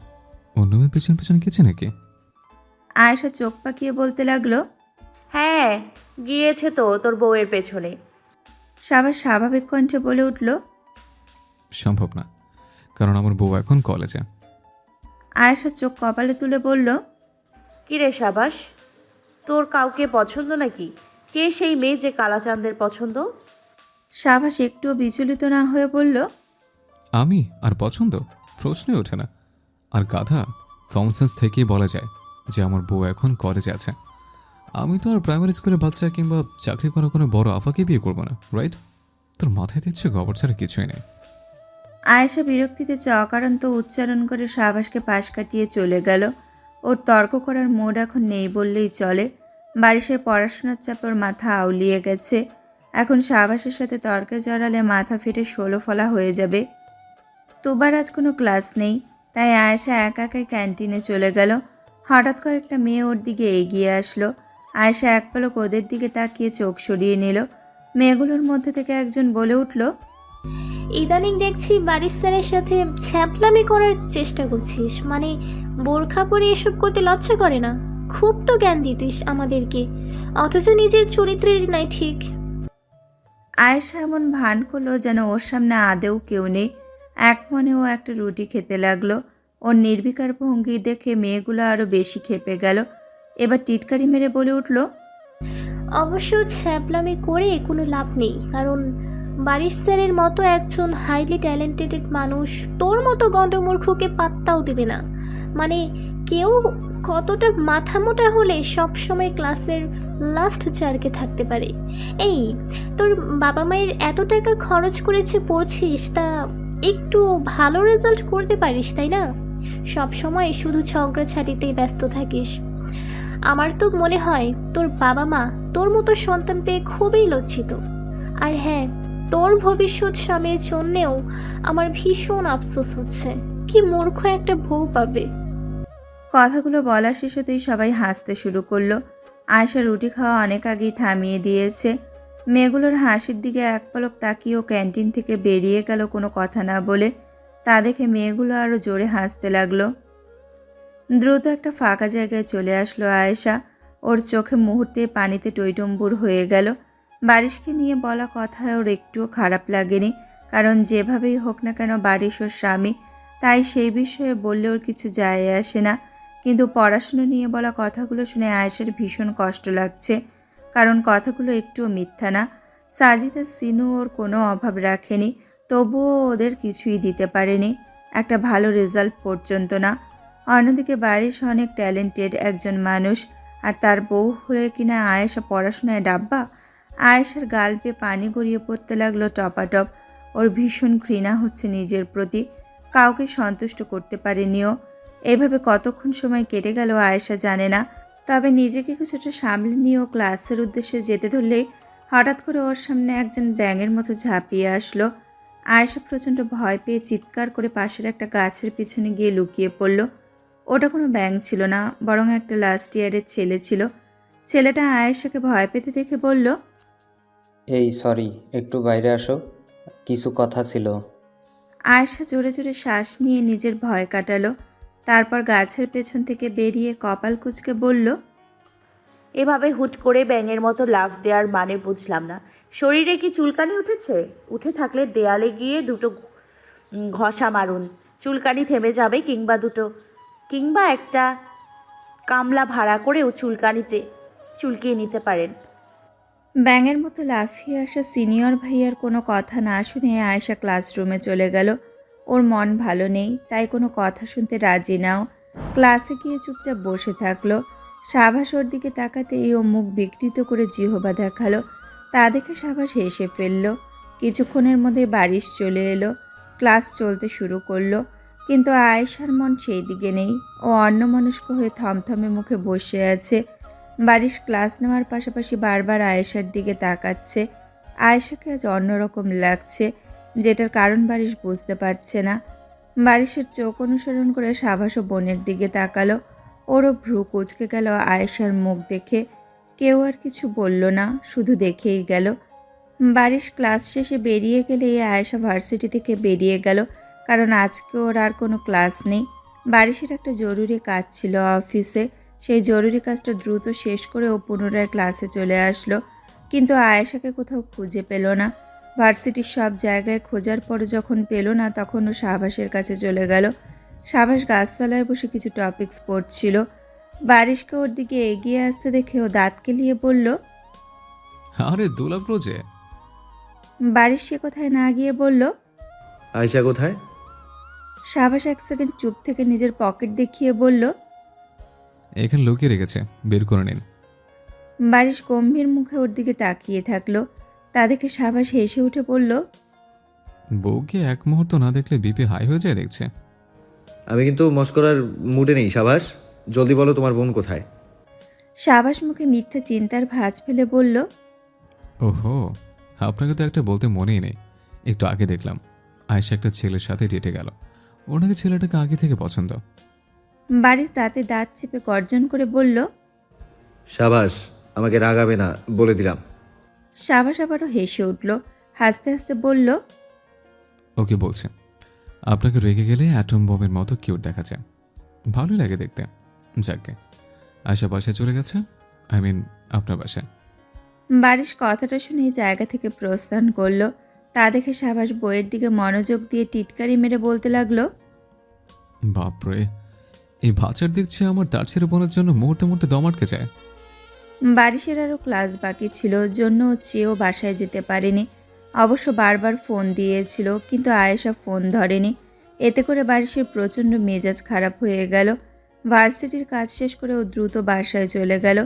অন্য মেয়ের পেছন পেছন গেছে নাকি? আয়েশা চোখ পাকিয়ে বলতে লাগলো, হ্যাঁ, গিয়েছে তো তোর বউয়ের পেছনে। সাবাস স্বাভাবিক কণ্ঠে বলে উঠল, সম্ভব না, কারণ আমার বউ এখন কলেজে। আয়েশা চোখ কপালে তুলে বলল, কিরে সাবাস, তোর কাউকে পছন্দ নাকি? কে সেই মেয়ে যে কালাচাঁদের পছন্দ? সাবাস একটুও বিচলিত না হয়ে বলল, আমি আর পছন্দ প্রশ্নই ওঠে না। আর গাধা, কমন থেকেই বলা যায় যে আমার বউ এখন কলেজে আছে। আমি তো আর প্রাইমারি স্কুলের বাচ্চা কিংবা চাকরি করা কোনো বড় আফাকে বিয়ে করবো না, রাইট? তোর মাথায় দিচ্ছে গোবর ছাড়া কিছুই নেই। আয়েশা বিরক্তিতে চকারান্ত উচ্চারণ করে সাবাসকে পাশ কাটিয়ে চলে গেল। ওর তর্ক করার মুড এখন নেই বললেই চলে। বারিশের পড়াশোনার চাপে ওর মাথা আউলিয়ে গেছে। এখন সাবাসের সাথে তর্কে জড়ালে মাথা ফেটে 16 ফলা হয়ে যাবে। তোবার আজ কোনো ক্লাস নেই, তাই আয়েশা একা একাই ক্যান্টিনে চলে গেল। হঠাৎ কয়েকটা মেয়ে ওর দিকে এগিয়ে আসলো। আয়েশা এক পলক ওদের দিকে তাকিয়ে চোখ সরিয়ে নিল। মেয়েগুলোর মধ্যে থেকে একজন বলে উঠল, ইদানিং দেখছি বারিশ স্যারের সাথে ছ্যাপলামি করার চেষ্টা করছিস, মানে বোরখা পরে এসব করতে লজ্জা করে না? খুব তো জ্ঞান দিতিস আমাদেরকে, অথচ নিজের চরিত্রের নাই ঠিক। আয়েশা এমন ভান করলো যেন ওর সামনে আদেও কেউ নেই। এক মনে ও একটা রুটি খেতে লাগলো। ওর নির্বিকার ভঙ্গি দেখে মেয়েগুলো আরো বেশি ক্ষেপে গেল। এবার টিটকারি মেরে বলে উঠল, অবশ্য ছ্যাপলামি করে কোনো লাভ নেই, কারণ বারিশ স্যারের মতো একজন হাইলি ট্যালেন্টেড মানুষ তোর মতো গণ্ডমূর্খকে পাত্তাও দেবে না। মানে কেউ কতটা মাথা মোটা হলে সবসময় ক্লাসের লাস্ট চার্কে থাকতে পারে? এই তোর বাবা মায়ের এত টাকা খরচ করেছে পড়ছিস, তা একটু ভালো রেজাল্ট করতে পারিস, তাই না? সব সময় শুধু ঝগড়াঝাটিতেই ব্যস্ত থাকিস। আমার তো মনে হয় তোর বাবা মা তোর মতো সন্তান পেয়ে খুবই লজ্জিত। আর হ্যাঁ, তোর ভবিষ্যৎ স্বামীর জন্যেও আমার ভীষণ আফসোস হচ্ছে। কি মূর্খ একটা বউ পাবে। কথাগুলো বলা শেষ হতেই সবাই হাসতে শুরু করলো। আয়েশা রুটি খাওয়া অনেক আগেই থামিয়ে দিয়েছে। মেয়েগুলোর হাসির দিকে এক পলক তাকিয়েও ক্যান্টিন থেকে বেরিয়ে গেল কোনো কথা না বলে। তা দেখে মেয়েগুলো আরো জোরে হাসতে লাগলো। দ্রুত একটা ফাঁকা জায়গায় চলে আসলো আয়েশা। ওর চোখে মুহূর্তে পানিতে টইটম্বুর হয়ে গেল। বারিশকে নিয়ে বলা কথায় ওর একটুও খারাপ লাগেনি, কারণ যেভাবেই হোক না কেন বারিশ ওর স্বামী, তাই সেই বিষয়ে বললে ওর কিছু যায় আসে না। কিন্তু পড়াশুনো নিয়ে বলা কথাগুলো শুনে আয়েশার ভীষণ কষ্ট লাগছে, কারণ কথাগুলো একটুও মিথ্যা না। সাজিদ আর সিনু ওর কোনো অভাব রাখেনি, তবুও ওদের কিছুই দিতে পারেনি, একটা ভালো রেজাল্ট পর্যন্ত না। অন্যদিকে বারিশ অনেক ট্যালেন্টেড একজন মানুষ, আর তার বউ হয়ে কিনা আয়েশা পড়াশোনায় ডাব্বা। আয়েশার গাল বেয়ে পানি গড়িয়ে পড়তে লাগলো টপাটপ। ওর ভীষণ ঘৃণা হচ্ছে নিজের প্রতি, কাউকে সন্তুষ্ট করতে পারেনিও। এভাবে কতক্ষণ সময় কেটে গেল আয়েশা জানে না। তবে নিজেকে কিছুটা সামলে নিয়েও ক্লাসের উদ্দেশ্যে যেতে ধরলেই হঠাৎ করে ওর সামনে একজন ব্যাঙের মতো ঝাঁপিয়ে আসলো। আয়েশা প্রচণ্ড ভয় পেয়ে চিৎকার করে পাশের একটা গাছের পিছনে গিয়ে লুকিয়ে পড়ল। ওটা কোনো ব্যাঙ ছিল না, বরং একটা লাস্ট ইয়ারের ছেলে ছিল। ছেলেটা আয়েশাকে ভয় পেতে দেখে বলল, এই সরি, একটু বাইরে আসো, কিছু কথা ছিল। আয়েশা জোরে জোরে শ্বাস নিয়ে নিজের ভয় কাটালো। তারপর গাছের পেছন থেকে বেরিয়ে কপাল কুঁচকে বলল, এভাবে হুট করে ব্যাঙের মতো লাফ দেওয়ার মানে বুঝলাম না। শরীরে কি চুলকানি উঠেছে? উঠে থাকলে দেয়ালে গিয়ে দুটো ঘষা মারুন, চুলকানি থেমে যাবে। কিংবা একটা কামলা ভাড়া করেও চুলকানিতে চুলকিয়ে নিতে পারেন। ব্যাঙের মতো লাফিয়ে আসা সিনিয়র ভাইয়ার কোনো কথা না শুনে আয়েশা ক্লাসরুমে চলে গেল। ওর মন ভালো নেই, তাই কোনো কথা শুনতে রাজি নাও। ক্লাসে গিয়ে চুপচাপ বসে থাকলো। সাবাস ওর দিকে তাকাতেই ও মুখ বিকৃত করে জিহবা দেখালো। তা দেখে সাবাস হেসে ফেলল। কিছুক্ষণের মধ্যে বারিশ চলে এলো। ক্লাস চলতে শুরু করলো, কিন্তু আয়েশার মন সেই দিকে নেই। ও অন্যমনস্ক হয়ে থমথমে মুখে বসে আছে। বারিশ ক্লাস নেওয়ার পাশাপাশি বারবার আয়েশার দিকে তাকাচ্ছে। আয়েশাকে আজ অন্যরকম লাগছে, যেটার কারণ বারিশ বুঝতে পারছে না। বারিশের চোখ অনুসরণ করে সাবাস ও বোনের দিকে তাকালো। ওরও ভ্রু কুঁচকে গেল আয়েশার মুখ দেখে। কেউ আর কিছু বলল না, শুধু দেখেই গেল। বারিশ ক্লাস শেষে বেরিয়ে গেলে আয়েশা ভার্সিটি থেকে বেরিয়ে গেল, কারণ আজকে ওর আর কোনো ক্লাস নেই। বারিশের একটা জরুরি কাজ ছিল অফিসে, সেই জরুরি কাজটা দ্রুত শেষ করে ও পুনরায় ক্লাসে চলে আসলো। কিন্তু আয়েশাকে কোথাও খুঁজে পেল না। ভার্সিটির সব জায়গায় খোঁজার পর যখন পেল না, তখন ও সাবাসের কাছে চলে গেল। সাবাস গাছতলায় বসে কিছু টপিকস পড়ছিল। বারিশকে ওর দিকে এগিয়ে আসতে দেখে ও দাঁত কেলিয়ে বলল, আরে দোলাপ রোজে। বারিশ সে কোথায় না গিয়ে বলল, আয়শা কোথায়? সাবাস এক সেকেন্ড চুপ থেকে নিজের পকেট দেখিয়ে বলল, এখানে লুকিয়ে রেখেছে, বের করে নিন। বারিশ গম্ভীর মুখে ওর দিকে তাকিয়ে থাকলো। তা দেখে সাবাস হেসে উঠে বলল, বউকে এক মুহূর্ত না দেখলে বিপি হাই হয়ে যায় দেখছে। আমি কিন্তু মস্করার মুডে নেই সাবাস, জলদি বলো তোমার বোন কোথায়? সাবাস মুখে মিথ্যা চিন্তার ভাঁজ ফেলে বলল, ওহো, আপনাকে তো একটা বলতে মনেই নেই। একটু আগে দেখলাম আয়েশা একটা ছেলের সাথে ডেটে গেল। ওনাকে ছেলেটাকে আগে থেকে পছন্দ। বারিশ দাঁতে দাঁত চেপে গর্জন করে বলল, সাবাস, আমাকে রাগাবে না বলে দিলাম। সাবাস আবারও হেসে উঠল। হাসতে হাসতে বলল, ওকে বলছে আপনাকে রেগে গেলে অ্যাটম বোমের মতো কিউট দেখা যায়, ভালোই লাগে দেখতে। যাকে আয়শা বাসায় চলে গেছে, আই মিন আপনার বাসায়। বারিশ কথাটা শুনে জায়গা থেকে প্রস্থান করলো। তা দেখে সাবাস বইয়ের দিকে মনোযোগ দিয়ে টিটকারি মেরে বলতে লাগলো, বাপরে, এই ভাচার দেখছি আমার তার ছেড়ে বোনের জন্য মুহূর্তে মুহূর্তে দম আটকে যায়। বারিশের আরও ক্লাস বাকি ছিল, জন্য ও চেয়েও বাসায় যেতে পারেনি। অবশ্য বারবার ফোন দিয়েছিল, কিন্তু আয়েশা ফোন ধরেনি। এতে করে বারিশের প্রচণ্ড মেজাজ খারাপ হয়ে গেল। ভার্সিটির কাজ শেষ করে ও দ্রুত বাসায় চলে গেল।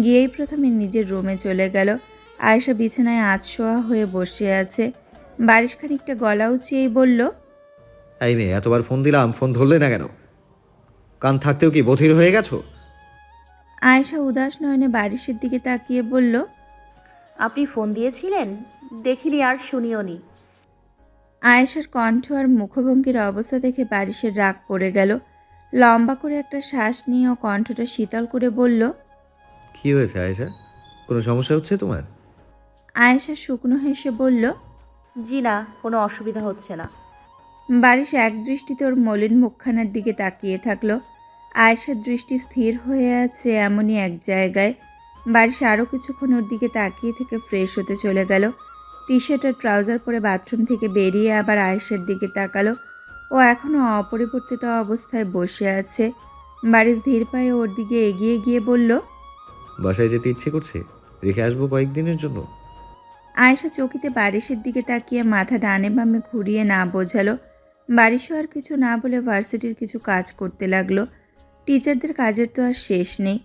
গিয়েই প্রথমে নিজের রুমে চলে গেল। আয়েশা বিছানায় আধশোয়া হয়ে বসে আছে। বারিশ খানিকটা গলা উঁচিয়েই বলল, এই মেয়ে, এতবার ফোন দিলাম, ফোন ধরলে না কেন? কান থাকতেও কি বধির হয়ে গেছো? আয়েশা উদাস নয়নে বারিশের দিকে তাকিয়ে বলল, আপনি ফোন দিয়েছিলেন? দেখিনি আর শুনিওনি। আয়েশার কণ্ঠ আর মুখভঙ্গির অবস্থা দেখে বারিশের রাগ পড়ে গেল। লম্বা করে একটা শ্বাস নিয়ে ও কণ্ঠটা শীতল করে বলল, কি হয়েছে আয়েশা? কোনো সমস্যা হচ্ছে তোমার? আয়েশা শুকনো হেসে বলল, জি না, কোনো অসুবিধা হচ্ছে না। বারিশ এক দৃষ্টিতে ওর মলিন মুখখানার দিকে তাকিয়ে থাকলো। আয়েশার দৃষ্টি স্থির হয়ে আছে এমনই এক জায়গায়। বারিশ আরও কিছুক্ষণ ওর দিকে তাকিয়ে থেকে ফ্রেশ হতে চলে গেল। টি শার্ট আর ট্রাউজার পরে বাথরুম থেকে বেরিয়ে আবার আয়েশার দিকে তাকালো। ও এখনও অপরিবর্তিত অবস্থায় বসে আছে। বারিশ ধীর পায়ে ওর দিকে এগিয়ে গিয়ে বলল, বাসায় যেতে ইচ্ছে করছে, রেখে আসবো কয়েকদিনের জন্য। আয়েশা চকিতে বারিশের দিকে তাকিয়ে মাথা ডানে বামে ঘুরিয়ে না বোঝালো। বারিশও আর কিছু না বলে ভার্সিটির কিছু কাজ করতে লাগলো। টিচারদের কাজের তো আর শেষ নেই।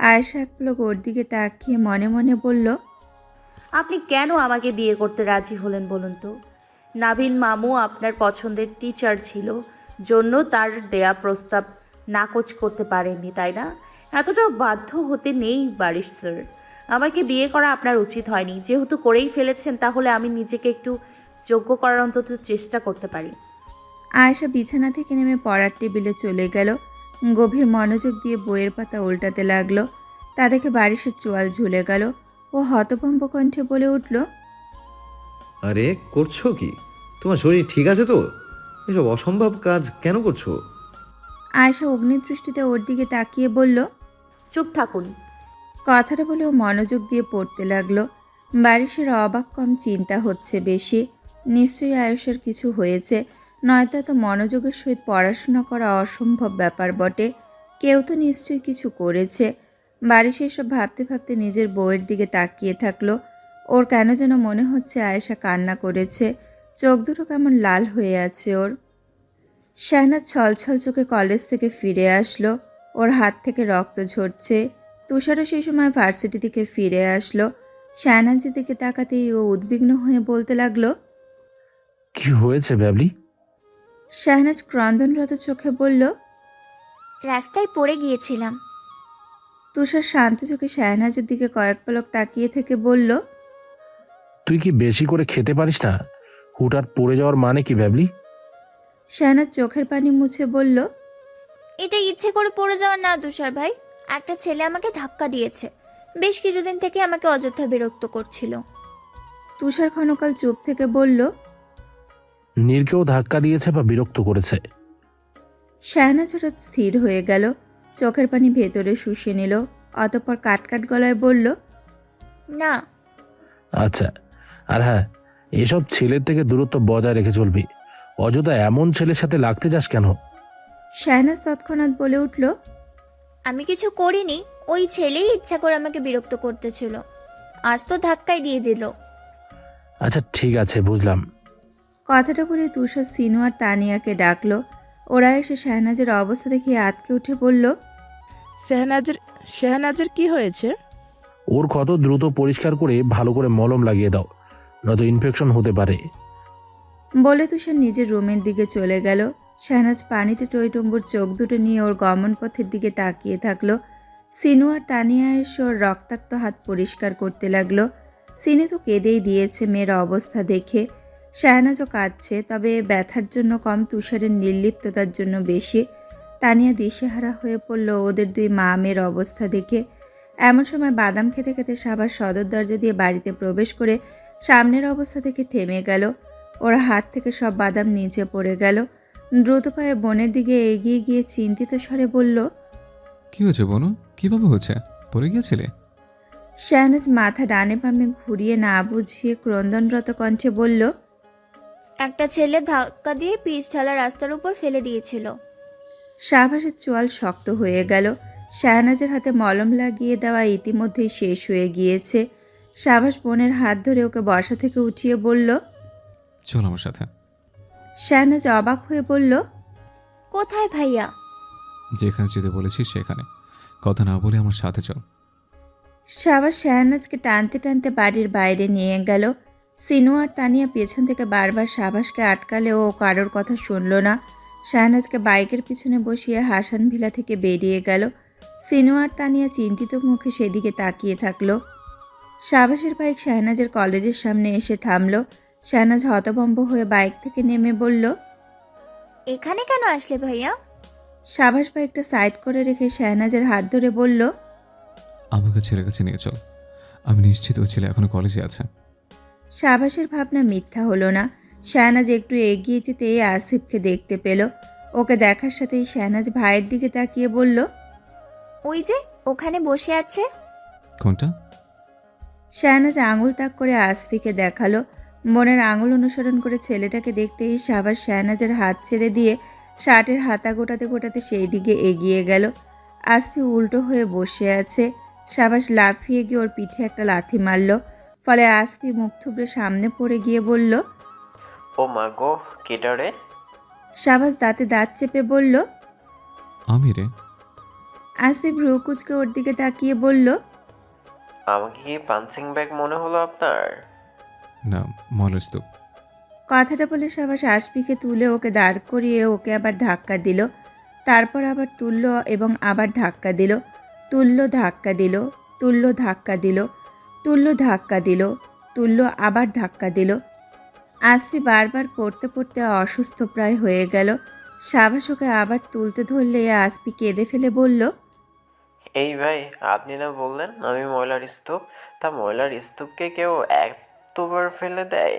আয়েশা এক পলক ওর দিকে তাকিয়ে মনে মনে বলল, আপনি কেন আমাকে বিয়ে করতে রাজি হলেন বলুন তো? নাভিন মামু আপনার পছন্দের টিচার ছিল, জন্য তার দেয়া প্রস্তাব নাকচ করতে পারেননি, তাই না? এতটাও বাধ্য হতে নেই বারিশ স্যার। আমাকে বিয়ে করা আপনার উচিত হয়নি। যেহেতু করেই ফেলেছেন, তাহলে আমি নিজেকে একটু যোগ্য করার অন্তত চেষ্টা করতে পারি। আয়েশা বিছানা থেকে নেমে পড়ার টেবিলে চলে গেল। গভীর মনোযোগ দিয়ে বইয়ের পাতা উল্টাতে লাগলো। তা দেখে বারিশের চোয়াল ঝুলে গেল। ও হতভম্ব কণ্ঠে বলে উঠল, আরে করছো কি? তোমার শরীর ঠিক আছে তো? এসব অসম্ভব কাজ কেন করছো? আয়েশা অগ্নিদৃষ্টিতে ওর দিকে তাকিয়ে বলল, চুপ থাকুন। কথাটা বলে ও মনোযোগ দিয়ে পড়তে লাগলো। বারিশের অবাক কম চিন্তা হচ্ছে বেশি। নিশ্চয়ই আয়েশার কিছু হয়েছে, নয়তো এত মনোযোগের সহিত পড়াশোনা করা অসম্ভব ব্যাপার বটে। কেউ তো নিশ্চয়ই কিছু করেছে। বারিশ এসব ভাবতে ভাবতে নিজের বউয়ের দিকে তাকিয়ে থাকলো। ওর কেন যেন মনে হচ্ছে আয়েশা কান্না করেছে। চোখ দুটো কেমন লাল হয়ে আছে ওর। শাহনাজ ছলছল চোখে কলেজ থেকে ফিরে আসলো। ওর হাত থেকে রক্ত ঝরছে। তুষারও সেই সময় ভার্সিটি থেকে ফিরে আসলো। শাহনাজের দিকে তাকাতেই ও উদ্বিগ্ন হয়ে বলতে লাগলো, কি হয়েছে ব্যাবলি? শাহনাজ ক্রন্দনরত চোখে বলল, রাস্তায় পড়ে গিয়েছিলাম। তুষার শান্ত চোখে শাহনাজের দিকে কয়েক পলক তাকিয়ে থেকে বলল, তুই কি বেশি করে খেতে পারিস না? হুটহাট পড়ে যাওয়ার মানে কি ভাবলি? শাহনাজ চোখের পানি মুছে বলল, এটা ইচ্ছে করে পড়ে যাওয়ার না তুষার ভাই, একটা ছেলে আমাকে ধাক্কা দিয়েছে। বেশ কিছুদিন থেকে আমাকে অযথা বিরক্ত করছিল। তুষার ক্ষণকাল চুপ থেকে বলল, নীরকেও ধাক্কা দিয়েছে বা বিরক্ত করেছে? শাহনাজ হঠাৎ স্থির হয়ে গেল, চোখের পানি ভেতরে শুষে নিল, অতঃপর কাটকাট গলায় বলল, না। আচ্ছা, আর হ্যাঁ, এসব ছেলের থেকে দূরত্ব বজায় রেখে চলবি। অযথা এমন ছেলের সাথে লাগতে যাস কেন? শাহনাজ তৎক্ষণাৎ বলে উঠল, আমি কিছু করিনি, ওই ছেলেই ইচ্ছা করে আমাকে বিরক্ত করতেছিল। আজ তো ধাক্কাই দিয়ে দিল। আচ্ছা ঠিক আছে, বুঝলাম। কথাটা বলে তুষার সিনু আর তানিয়াকে ডাকলো। ওরা এসে শাহনাজের অবস্থা দেখে আতকে উঠে বলল, শেহনাজের কি হয়েছে? ওর ক্ষত দ্রুত পরিষ্কার করে ভালো করে মলম লাগিয়ে দাও, নয়তো ইনফেকশন হতে পারে। বলে তুষার নিজের রুমের দিকে চলে গেল। শাহনাজ পানিতে টইটম্বুর চোখ দুটো নিয়ে ওর গমন পথের দিকে তাকিয়ে থাকলো। সিনু আর তানিয়া এসে ওর রক্তাক্ত হাত পরিষ্কার করতে লাগলো। সিনু তো কেঁদেই দিয়েছে মেয়ের অবস্থা দেখে। শাহনাজও কাঁদছে, তবে ব্যথার জন্য কম, তুষারের নির্লিপ্ততার জন্য বেশি। তানিয়া দিশেহারা হয়ে পড়ল ওদের দুই মা মেয়ের অবস্থা দেখে। এমন সময় বাদাম খেতে খেতে সাবার সদর দরজা দিয়ে বাড়িতে প্রবেশ করে সামনের অবস্থা দেখে থেমে গেল। ওর হাত থেকে সব বাদাম নিচে পড়ে গেল। দ্রুত পায়ে বোনের দিকে এগিয়ে গিয়ে চিন্তিত স্বরে বলল, কি হয়েছে বোনো? কিভাবে হয়েছে? পড়ে গিয়েছিলে? শাহনাজ মাথা ডানে বামে ঘুরিয়ে না বুঝিয়ে ক্রন্দনরত কণ্ঠে বলল, একটা ছেলে ধাক্কা দিয়ে পিচ ঢালা রাস্তার উপর ফেলে দিয়েছিল। শাহবাজের চোয়াল শক্ত হয়ে গেল। শাহনাজের হাতে মলম লাগিয়ে দেওয়া ইতিমধ্যেই শেষ হয়ে গিয়েছে। শাহবাজ বোনের হাত ধরে ওকে বসা থেকে উঠিয়ে বলল, চল আমার সাথে। শাহনাজ অবাক হয়ে বলল, কোথায় ভাইয়া? যেখানে যেতে বলেছিস সেখানে। কথা না বলে আমার সাথে চল। শাহবাজ শাহনাজকে টানতে টানতে বাড়ির বাইরে নিয়ে গেল। সিনু আর তানিয়া পেছন থেকে বারবার শাহবাজকে আটকালেও ও কারোর কথা শুনল না। শাহনাজকে বাইকের পিছনে বসিয়ে হাসান ভিলা থেকে বেরিয়ে গেল। সিনু আর তানিয়া চিন্তিত মুখে সেদিকে তাকিয়ে থাকলো। শাহবাজের বাইক শাহনাজের কলেজের সামনে এসে থামলো। শাহনাজ হতভম্ব হয়ে বাইক থেকে নেমে বলল, এখানে কেন আসলে ভাইয়া? শাহবাজ বাইকটা সাইড করে রেখে শাহনাজের হাত ধরে বলল, আমাকে ছেলের কাছে নিয়ে চল। আমি নিশ্চিত ওই ছেলে এখনো কলেজে আছে। শাহবাজের ভাবনা মিথ্যা হলো না। শাহনাজ একটু এগিয়ে যেতে আসিফকে দেখতে পেল। ওকে দেখার সাথেই শাহনাজ ভাইয়ের দিকে তাকিয়ে বলল, ওই যে ওখানে বসে আছে। কোনটা? শাহনাজ আঙুল তাক করে আসফিকে দেখালো। বোনের আঙুল অনুসরণ করে ছেলেটাকে দেখতেই শাহবাজ শাহনাজের হাত ছেড়ে দিয়ে শার্টের হাতা গোটাতে গোটাতে সেই দিকে এগিয়ে গেল। আসফি উল্টো হয়ে বসে আছে। শাহবাজ লাফিয়ে গিয়ে ওর পিঠে একটা লাথি মারল। ফলে আসফি মুখ থুবড়ে সামনে পড়ে গিয়ে বলল, ও মা গো, কেডা রে? শাহবাজ দাঁতে দাঁত চেপে বলল, আমি রে। আসফি ভ্রু কুচকে ওর দিকে তাকিয়ে বলল, আমাকে কি পাঞ্চিং ব্যাগ মনে হলো আপনার? না, মলের স্তূপ। কথাটা বলে শাহবাজ আসফিকে তুলে ওকে দাঁড় করিয়ে ওকে আবার ধাক্কা দিল। তারপর আবার তুলল এবং আবার ধাক্কা দিল। তুলল, ধাক্কা দিল, তুলল, ধাক্কা দিল, তুলল, ধাক্কা দিল, তুলল, আবার ধাক্কা দিল। আসফি বারবার পড়তে পড়তে অসুস্থ প্রায় হয়ে গেল। শাহবাজ ওকে আবার তুলতে ধরলে আসফি কেঁদে ফেলে বলল, এই ভাই, আপনি না বললেন আমি ময়লার স্তূপ? তা ময়লার স্তূপকে কেউ এতবার ফেলে দেয়?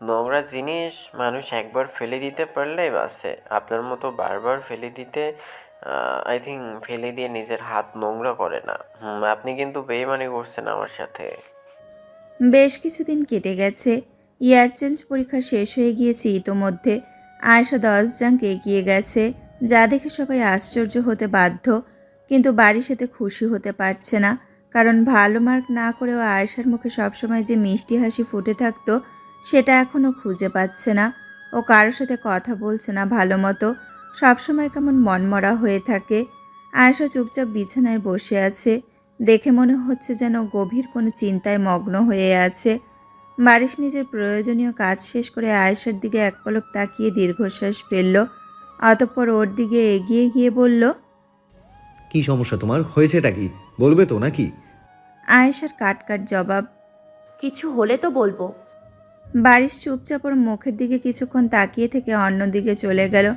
নোংরা জিনিস মানুষ একবার ফেলে দিতে পারলেই বাসে, আপনার মতো বারবার ফেলে দিতে আই থিঙ্ক ফেলে দিয়ে নিজের হাত নোংরা করে না। আপনি কিন্তু বেইমানি করছেন আমার সাথে। বেশ কিছুদিন কেটে গেছে। ইয়ার চেঞ্জ পরীক্ষা শেষ হয়ে গিয়েছে ইতোমধ্যে। আয়েশা 10 জাঙ্ক এগিয়ে গেছে, যা দেখে সবাই আশ্চর্য হতে বাধ্য। কিন্তু বাড়ির সাথে খুশি হতে পারছে না, কারণ ভালো মার্ক না করেও আয়েশার মুখে সবসময় যে মিষ্টি হাসি ফুটে থাকতো সেটা এখনও খুঁজে পাচ্ছে না। ও কারোর সাথে কথা বলছে না ভালো মতো, সবসময় কেমন মনমরা হয়ে থাকে। আয়েশা চুপচাপ বিছানায় বসে আছে, দেখে মনে হচ্ছে যেন গভীর কোনো চিন্তায় মগ্ন হয়ে আছে। বারিশ নিজের প্রয়োজনীয় কাজ শেষ করে আয়েশার দিকে এক পলক তাকিয়ে দীর্ঘশ্বাস ফেলল। অতঃপর ওর দিকে এগিয়ে গিয়ে বলল, কি সমস্যা তোমার? হয়েছেটা কি? বলবে তো নাকি? আয়েশার কাট জবাব। কিছু হলে তো বলবো। বারিশ চুপচাপ ওর মুখের দিকে কিছুক্ষণ তাকিয়ে থেকে অন্যদিকে চলে গেল।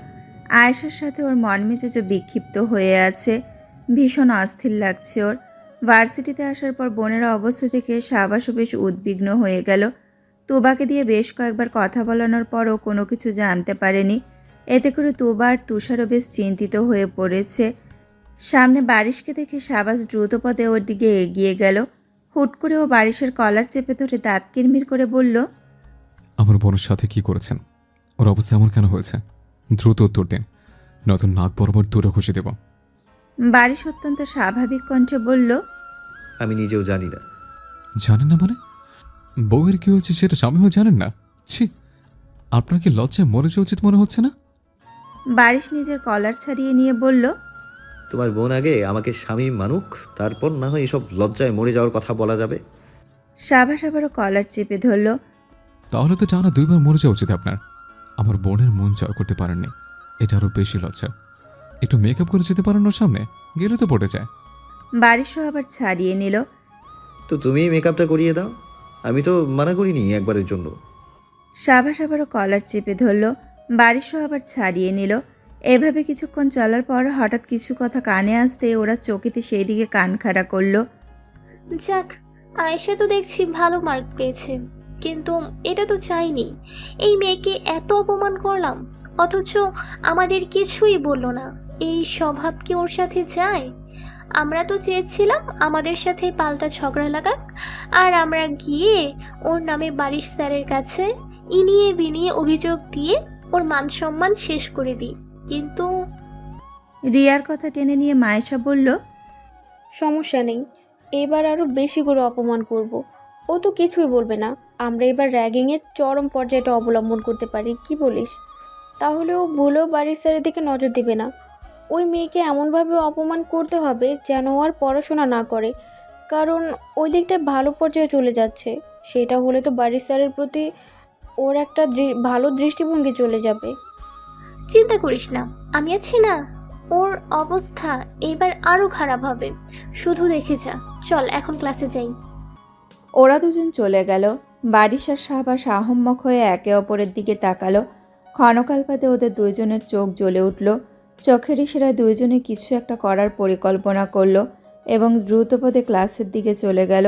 আয়েশার সাথে ওর মন মেজাজও বিক্ষিপ্ত হয়ে আছে, ভীষণ অস্থির লাগছে ওর। ভার্সিটিতে আসার পর বোনের অবস্থা থেকে সাবাসও বেশ উদ্বিগ্ন হয়ে গেল। তুবাকে দিয়ে বেশ কয়েকবার কথা বলানোর পরও কোনো কিছু জানতে পারেনি। এতে করে তুবা আর তুষারও বেশ চিন্তিত হয়ে পড়েছে। সামনে বারিশকে দেখে সাবাস দ্রুতপদে ওর দিকে এগিয়ে গেল। হুট করে ও বারিশের কলার চেপে ধরে দাঁত কিরমির করে বলল, আমার বোনের সাথে কি করেছেন? ওর অবস্থা এমন কেন হয়েছে? দ্রুত উত্তর দিন, নতুন নাক বরাবর দুটো খুশি দেব। বারিশ অত্যন্ত স্বাভাবিক কণ্ঠে বলল, আমি নিজেও জানি না। জানেন না মানে? বউয়ের কি হয়েছে সেটা স্বামীও জানেন না? ছি, আপনার কি লজ্জায় মরে যাওয়া উচিত মনে হচ্ছে না? বারিশ নিজের কলার ছাড়িয়ে নিয়ে বলল, তোমার বোন আগে আমাকে স্বামী মানুক, তারপর না হয় এসব লজ্জায় মরে যাওয়ার কথা বলা যাবে। সাবাস আবারও কলার চেপে ধরল। তাহলে তো টানা 2 বার মরে যাওয়া উচিত আপনার। আমার বোনের মন জয় করতে পারেননি, এটা আরো বেশি লজ্জা। একটু মেকআপ করে যেতে পারেন ওর সামনে, গেলে তো পড়ে যায়। বারিশও আবার ছাড়িয়ে নিল। তো তুমি মেকআপটা করিয়ে দাও, আমি তো মানা করিনি একবারের জন্য। সাবাস আবারও কলার চেপে ধরল। বারিশও আবার ছাড়িয়ে নিল। এভাবে কিছুক্ষণ চলার পর হঠাৎ কিছু কথা কানে আসতে ওরা চকিতে সেই দিকে কান খাড়া করলো। যাক, আয়েশা তো দেখছি ভালো মার্ক পেয়েছে, কিন্তু এটা তো চাইনি। এই মেয়েকে এত অপমান করলাম, অথচ আমাদের কিছুই বললো না। এই স্বভাব কি ওর সাথে যায়? আমরা তো চেয়েছিলাম আমাদের সাথে পাল্টা ঝগড়া লাগাক, আর আমরা গিয়ে ওর নামে বারিশ স্যারের কাছে ইনিয়ে বিনিয়ে অভিযোগ দিয়ে ওর মান সম্মান শেষ করে দিই। কিন্তু রিয়ার কথা টেনে নিয়ে মায়েশা বলল, সমস্যা নেই, এবার আরও বেশি করে অপমান করব। ও তো কিছুই বলবে না। আমরা এবার র্যাগিংয়ের চরম পর্যায়টা অবলম্বন করতে পারি, কি বলিস? তাহলে ও ভুলেও বাড়ির স্যারের দিকে নজর দেবে না। ওই মেয়েকে এমনভাবে অপমান করতে হবে যেন ও আর পড়াশোনা না করে, কারণ ওই দিকটায় ভালো পর্যায়ে চলে যাচ্ছে। সেটা হলে তো বাড়ির স্যারের প্রতি ওর একটা ভালো দৃষ্টিভঙ্গি চলে যাবে। চিন্তা করিস না, আমি আছি না। ওর অবস্থা এবার আরো খারাপ হবে, শুধু দেখে যা। চল এখন ক্লাসে যাই। ওরা দুজন চলে গেল। বারিশ আর সাবাস আহম্মক হয়ে একে অপরের দিকে তাকালো। ক্ষণকাল বাদে ওদের দুইজনের চোখ জ্বলে উঠল। চোখের ইশারায় দুইজনে কিছু একটা করার পরিকল্পনা করলো এবং দ্রুতপদে ক্লাসের দিকে চলে গেল।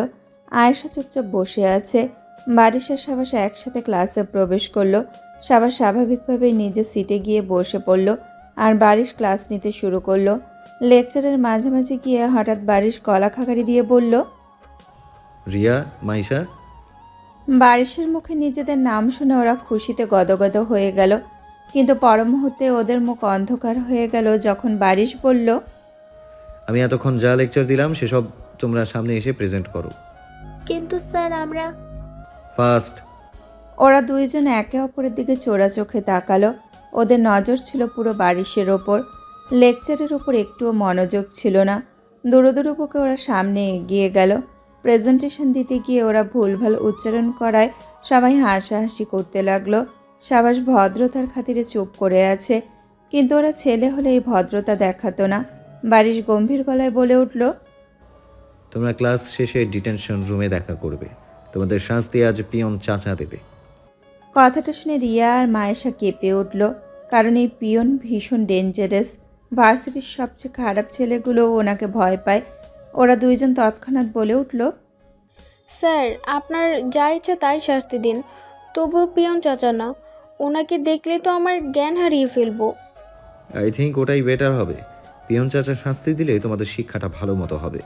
আয়েশা চুপচাপ বসে আছে। বারিশ আর সাবাস একসাথে ক্লাসে প্রবেশ করলো। সাবাস স্বাভাবিকভাবেই নিজের সিটে গিয়ে বসে পড়ল আর বারিশ ক্লাস নিতে শুরু করলো। লেকচারের মাঝামাঝি গিয়ে হঠাৎ বারিশ গলা খাকারি দিয়ে বলল, রিয়া, মাইশা। বারিশের মুখে নিজেদের নাম শুনে ওরা খুশিতে গদগদ হয়ে গেল, কিন্তু পর মুহূর্তে ওদের মুখ অন্ধকার হয়ে গেল যখন বারিশ বলল, আমি এতক্ষণ যা লেকচার দিলাম সেসব তোমরা সামনে এসে প্রেজেন্ট করো। কিন্তু স্যার আমরা। ফার্স্ট। ওরা দুইজন একে অপরের দিকে চোরা চোখে তাকালো। ওদের নজর ছিল পুরো বারিশের ওপর। লেকচারের ওপর একটুও মনোযোগ ছিল না। দূরদূর বুকে ওরা সামনে এগিয়ে গেল। প্রেজেন্টেশন দিতে গিয়ে ওরা ভুলভাল উচ্চারণ করায় সবাই হাসাহাসি করতে লাগলো। সাবাস ভদ্রতার খাতিরে চুপ করে আছে, কিন্তু ওরা ছেলে হলে এই ভদ্রতা দেখাতো না। বারিশ গম্ভীর গলায় বলে উঠল, তোমরা ক্লাস শেষে ডিটেনশন রুমে দেখা করবে। তোমাদের শাস্তি আজ পিয়ন চাচা দেবে। কথাটা শুনে রিয়া আর মায়েশা কেঁপে উঠল, কারণ এই পিয়ন ভীষণ ডেঞ্জারাস। ভার্সিটির সবচেয়ে খারাপ ছেলেগুলো ওনাকে ভয় পায়। ওরা দুইজন তৎক্ষণাৎ বলে উঠল, স্যার, আপনার যা ইচ্ছা তাই শাস্তি দিন, তবুও পিয়ন চাচা না। ওনাকে দেখলে তো আমার জ্ঞান হারিয়ে ফেলবো। আই থিঙ্ক ওটাই বেটার হবে। পিয়ন চাচা শাস্তি দিলে তোমাদের শিক্ষাটা ভালো মতো হবে।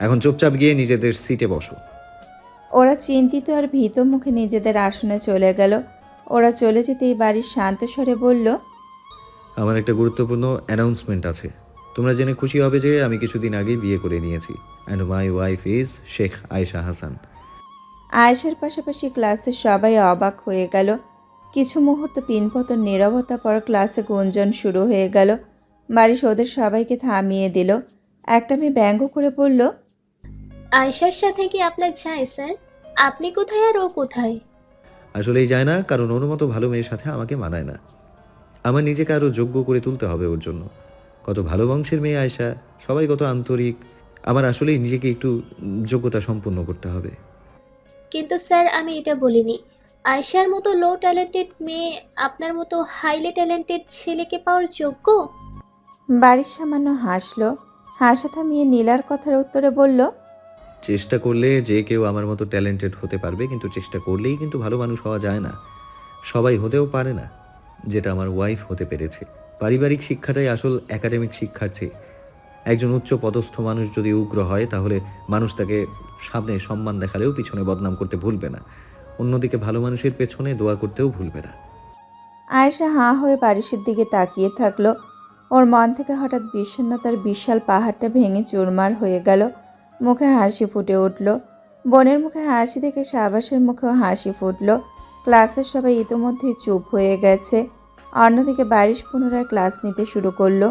এখন চুপচাপ গিয়ে নিজেদের সিটে বসো। ওরা চিন্তিত আর ভীত মুখে নিজেদের আসনে চলে গেল। ওরা চলে যেতেই বাড়ির শান্ত স্বরে বলল, আমার একটা গুরুত্বপূর্ণ অ্যানাউন্সমেন্ট আছে। তোমরা জেনে খুশি হবে যে আমি কিছুদিন আগেই বিয়ে করে নিয়েছি, and my wife is Sheikh Ayesha Hasan. আয়েশার পাশাপাশি ক্লাসের সবাই অবাক হয়ে গেল। কিছু মুহূর্ত পিনপতন নীরবতা পর ক্লাসে গুঞ্জন শুরু হয়ে গেল। বারিশ ওদের সবাইকে থামিয়ে দিল। একটা মেয়ে ব্যঙ্গ করে বলল, আয়েশার সাথে কি আপনার যায় স্যার? আপনি কোথায় আর ও কোথায়? আসলেই যায় না, কারণ ওর মতো ভালো মেয়ের সাথে আমাকে মানায় না। আমার নিজেকে আরও যোগ্য করে তুলতে হবে ওর জন্য। কত ভালো বংশের মেয়ে আয়েশা, সবাই কত আন্তরিক। আমার আসলেই নিজেকে একটু যোগ্যতা সম্পন্ন করতে হবে। কিন্তু স্যার আমি এটা বলিনি। আয়শার মতো লো ট্যালেন্টেড মেয়ে আপনার মতো হাইলি ট্যালেন্টেড ছেলেকে পাওয়ার যোগ্য? বাড়ির সামান্য হাসলো, হাসা থামিয়ে নীলার কথার উত্তরে বলল, চেষ্টা করলে যে কেউ আমার মতো ট্যালেন্টেড হতে পারবে, কিন্তু চেষ্টা করলেই কিন্তু ভালো মানুষ হওয়া যায় না। সবাই হতেও পারে না, যেটা আমার ওয়াইফ হতে পেরেছে। পারিবারিক শিক্ষাটাই আসল একাডেমিক শিক্ষার চেয়ে। একজন উচ্চ পদস্থ মানুষ যদি উগ্র হয়, তাহলে মানুষ তাকে সামনে সম্মান দেখালেও পিছনে বদনাম করতে ভুলবে না। অন্যদিকে ভালো মানুষের পেছনে দোয়া করতেও ভুলবে না। আয়েশা হাঁ হয়ে বারিশের দিকে তাকিয়ে থাকলো। ওর মন থেকে হঠাৎ বিষণ্ণতার বিশাল পাহাড়টা ভেঙে চুরমার হয়ে গেল। মুখে হাসি ফুটে উঠল। বোনের মুখে হাসি দেখে শাবাশের মুখেও হাসি ফুটল। ক্লাসের সবাই ইতোমধ্যেই চুপ হয়ে গেছে। অন্যদিকে বারিশ পুনরায় ক্লাস নিতে শুরু করলো।